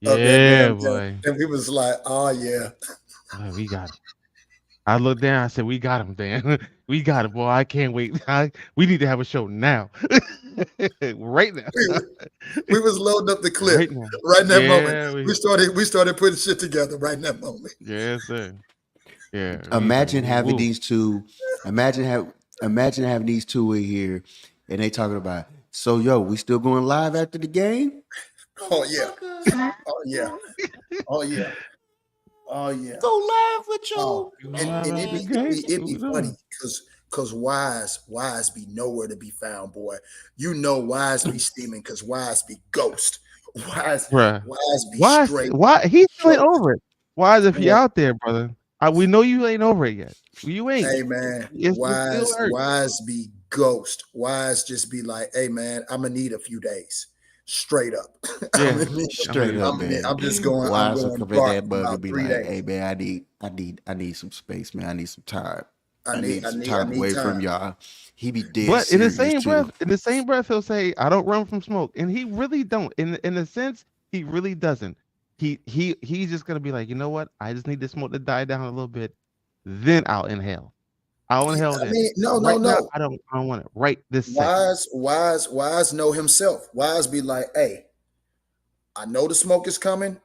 of that yeah, damn thing, boy. and we was like, oh yeah. Boy, we got him. I looked down. I said, "We got him, Dan. We got him, boy. I can't wait. We need to have a show now, right now, We was loading up the clip right now. right in that moment. Yeah, We started putting shit together right in that moment. yes, sir. Yeah, we said, Imagine having woo. these two. Imagine have imagine having these two in here, and they talking about. So yo, we still going live after the game? Oh yeah. Oh yeah. Oh yeah. Oh yeah. Go live with Oh, your You know, and about the it'd game. be it'd What be we funny doing? because Wise be nowhere to be found, boy. You know Wise be steaming because Wise be ghost. Wise Bruh. Wise be straight Why he still ain't ghost. over it? Why is if he Boy, out there, brother? We know you ain't over it yet. You ain't. hey man, It's still hurt. Wise be ghost. Wise just be like, hey man, I'm gonna need a few days. Straight up. I'm Yeah. gonna need, I mean, straight up, man. I'm Wise will going come in dark that in bug about and be 3 days. like, "Hey, man, I need some space, man. I need some time. I I need need I some need I time need away time. from y'all." He be dead but in the serious same too. breath, he'll say, "I don't run from smoke," and he really don't. In a sense, he really doesn't. He's just gonna be like, you know what? I just need the smoke to die down a little bit, then I'll inhale. I'll Yeah, inhale I then. mean, no, no, Right now, no. I don't want it. Right this second. Wise know himself. Wise be like, hey, I know the smoke is coming,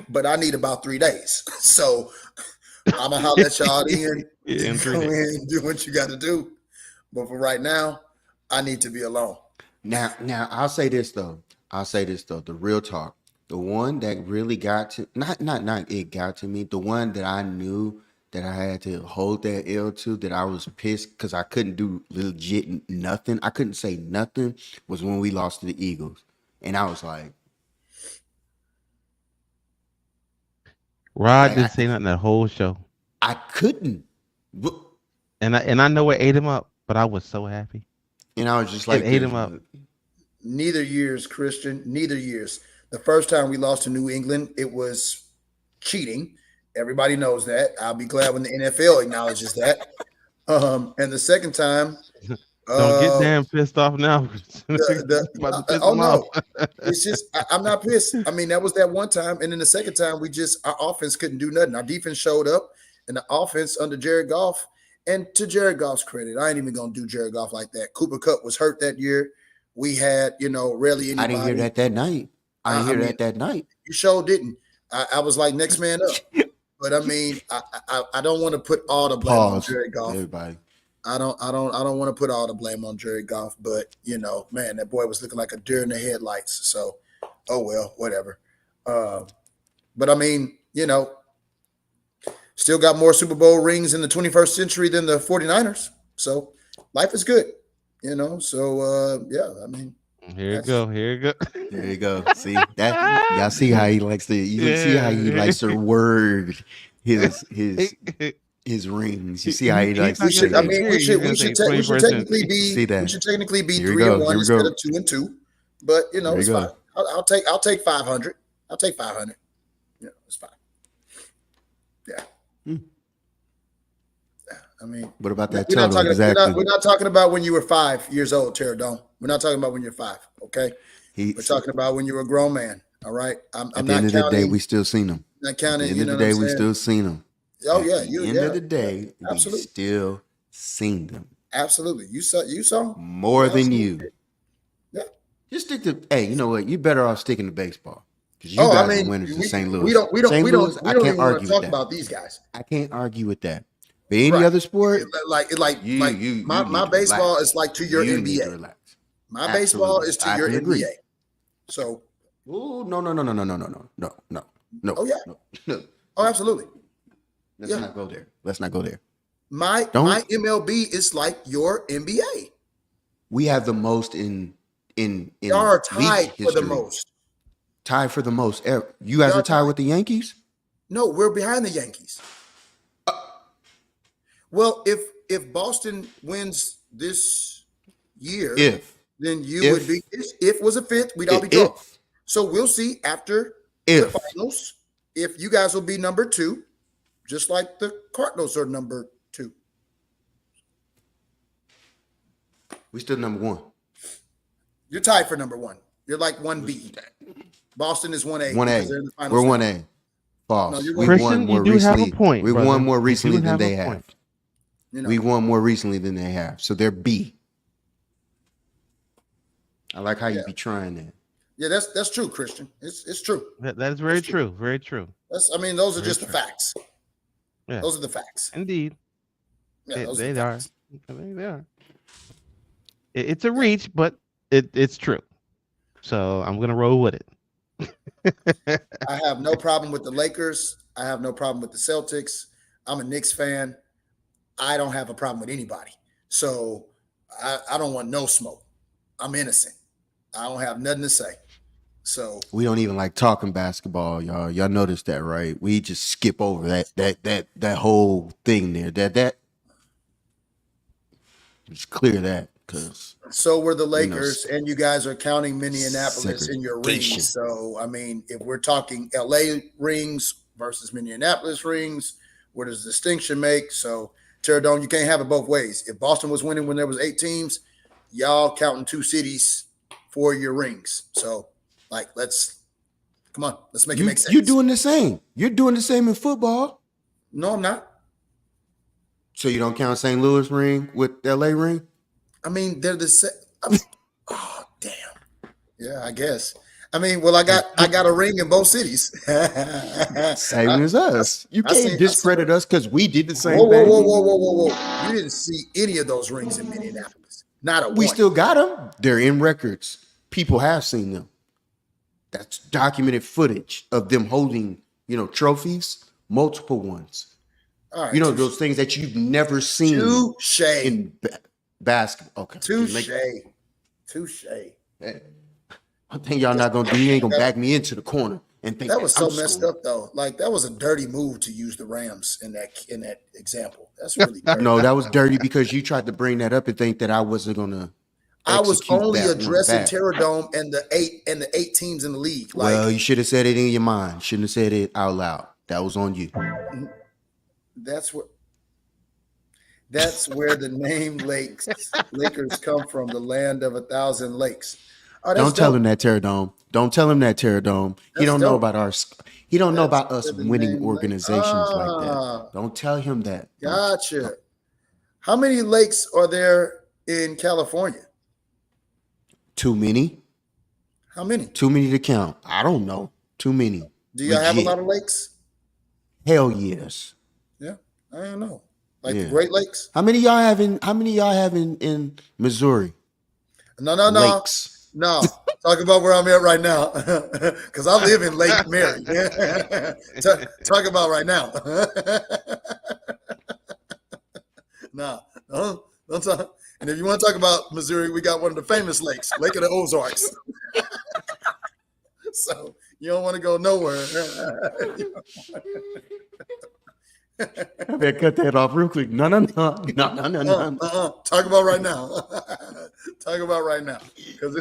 but I need about 3 days. So I'm gonna holler at y'all in. You In three go days. in and do what you got to do. But for right now, I need to be alone. Now, I'll say this though. The real talk. The one that really got to not it got to me. The one that I knew that I had to hold that L to, that I was pissed because I couldn't do legit nothing. I couldn't say nothing, was when we lost to the Eagles. And I was like Rod didn't say nothing that whole show, I couldn't. and I know it ate him up, but I was so happy. And I was just It like, ate him up. Neither years, Christian. Neither years. The first time we lost to New England, it was cheating. Everybody knows that. I'll be glad when the NFL acknowledges that. And the second time, Don't get damn pissed off now. oh no, it's just I'm not pissed. I mean, that was that one time, and then the second time our offense couldn't do nothing. Our defense showed up, and the offense under Jared Goff. And to Jared Goff's credit, I ain't even gonna do Jared Goff like that. Cooper Kupp was hurt that year. We had, rarely anybody. I didn't hear that night. I didn't hear that night. You sure didn't. I was like next man up. But I mean, I don't want to put all the blame on Jared Goff. Everybody. I don't want to put all the blame on Jared Goff, but man, that boy was looking like a deer in the headlights. So, oh well, whatever. But I mean, still got more Super Bowl rings in the 21st century than the 49ers. So life is good, So yeah, I mean, Here you go. There you go. See that? Y'all see how he likes to. You see how he likes to word his rings. You see how he likes to. I mean, we should technically be. See that? We should technically be Here 3-1 instead of 2-2. But it's fine. I'll take 500. I'll take 500. It's fine. Yeah. I mean, what about that total? Exactly. We're not talking about when you were 5 years old, Terradome. We're not talking about when you're 5. Okay. We're talking about when you were a grown man. All right. I'm at the not end of counting. The day, we still seen them. Not counting. At the end of the day, we still seen them. Oh yeah. At the end of the day, we still seen them. Absolutely. You saw more than you. Yeah. Just stick to. Hey, you know what? You better off sticking to baseball. Because you guys are winners in St. Louis. We don't even want to talk that. about these guys. I can't argue with that. But any other sport, my baseball is like to your NBA. My baseball is to your NBA. So, no. Oh yeah. No. Oh, absolutely. Let's not go there. Let's not go there. My MLB is like your NBA. We have the most in We are tied for the most. Tied for the most. You guys are tied with the Yankees? No, we're behind the Yankees. Well, if Boston wins this year, then you would be. If was a fifth, we'd all be drunk. So we'll see after the finals if you guys will be number 2, just like the Cardinals are number 2. We still number 1. You're tied for number 1. You're like 1B. Boston is 1A. 1A. We're 1A. False. No, Christian, you do have a point. We won more recently than they have. Point. We won more recently than they have. So they're B. I like how you be trying that. Yeah, that's true, Christian. It's true. That is very true. Very true. Those are just the facts. Yeah. Those are the facts. Indeed. Yeah, they are. They are. It's a reach, but it's true. So I'm gonna roll with it. I have no problem with the Lakers. I have no problem with the Celtics. I'm a Knicks fan. I don't have a problem with anybody. So I don't want no smoke. I'm innocent. I don't have nothing to say. So we don't even like talking basketball, y'all. Y'all notice that, right? We just skip over that whole thing there. That just clear that, because so were the Lakers, and you guys are counting Minneapolis in your rings. So I mean, if we're talking LA rings versus Minneapolis rings, what does the distinction make? So Terradome, you can't have it both ways. If Boston was winning when there was 8 teams, y'all counting 2 cities for your rings. So, let's make it make sense. You're doing the same. You're doing the same in football. No, I'm not. So you don't count St. Louis ring with LA ring? I mean, they're the same. Oh, damn. Yeah, I guess. I mean, well, I got a ring in both cities. Same as us. You can't discredit us because we did the same thing. Whoa. You didn't see any of those rings in Minneapolis. Not a one. We still got them. They're in records. People have seen them. That's documented footage of them holding, trophies, multiple ones. All right. Those things that you've never seen Touche. in basketball. Okay. Touche. Hey, one thing y'all not gonna do, you ain't gonna back me into the corner and think That was so I'm messed scoring. up though. Like that was a dirty move to use the Rams in that example. That's really dirty. No, that was dirty because you tried to bring that up and think that I wasn't gonna. I was execute only that one addressing back. Terradome and the eight teams in the league. Like Well, you should have said it in your mind. Shouldn't have said it out loud. That was on you. that's where the name Lakers come from, the land of 1,000 lakes. Oh, Don't tell him that, Terradome. Don't tell him that, Terradome. He don't know about our. He don't know about us winning organizations like that. Don't tell him that. Gotcha. How many lakes are there in California? Too many. How many? Too many to count. I don't know. Too many. Do y'all have a lot of lakes? Hell yes. Yeah, I don't know. Like Yeah. the Great Lakes? How many y'all have in Missouri? No. Lakes. No, talk about where I'm at right now, because I live in Lake Mary. Talk about right now. No, don't talk. And if you want to talk about Missouri, we got one of the famous lakes, Lake of the Ozarks. So you don't want to go nowhere. I better cut that off real quick. No. Talk about right now. Talk about right now, because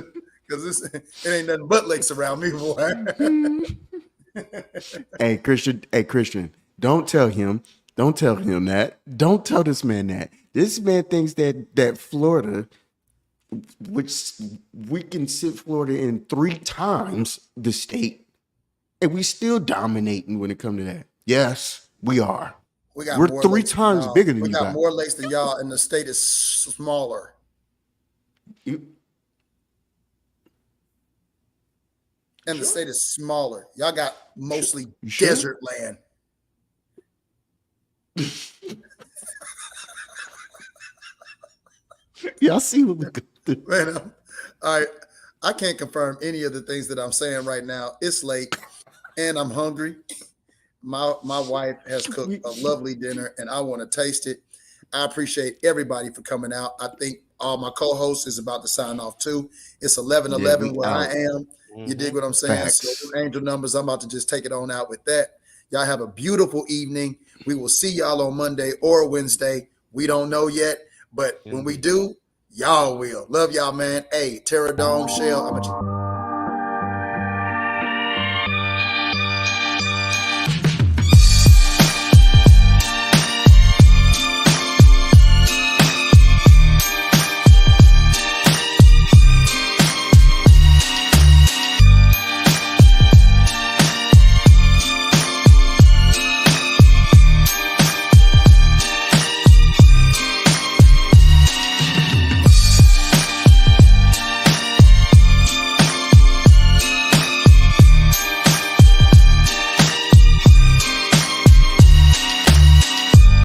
it ain't nothing but lakes around me, boy. Hey, Christian, don't tell him that. Don't tell this man that. This man thinks that Florida, which we can sit Florida in 3 times the state, and we still dominating when it comes to that. Yes, we are. We're more 3 lakes times than bigger than we you got guys. more lakes than y'all, and the state is smaller. And the state is smaller. Y'all got mostly sure? desert land. Y'all see what we could do. Man, I can't confirm any of the things that I'm saying right now. It's late, and I'm hungry. My wife has cooked a lovely dinner, and I want to taste it. I appreciate everybody for coming out. I think all my co-hosts is about to sign off too. It's 11:11 where I am. You dig what I'm saying? Facts. So angel numbers, I'm about to just take it on out with that. Y'all have a beautiful evening. We will see y'all on Monday or Wednesday. We don't know yet, but when we do, y'all will. Love y'all, man. Hey, Terradome, Shell,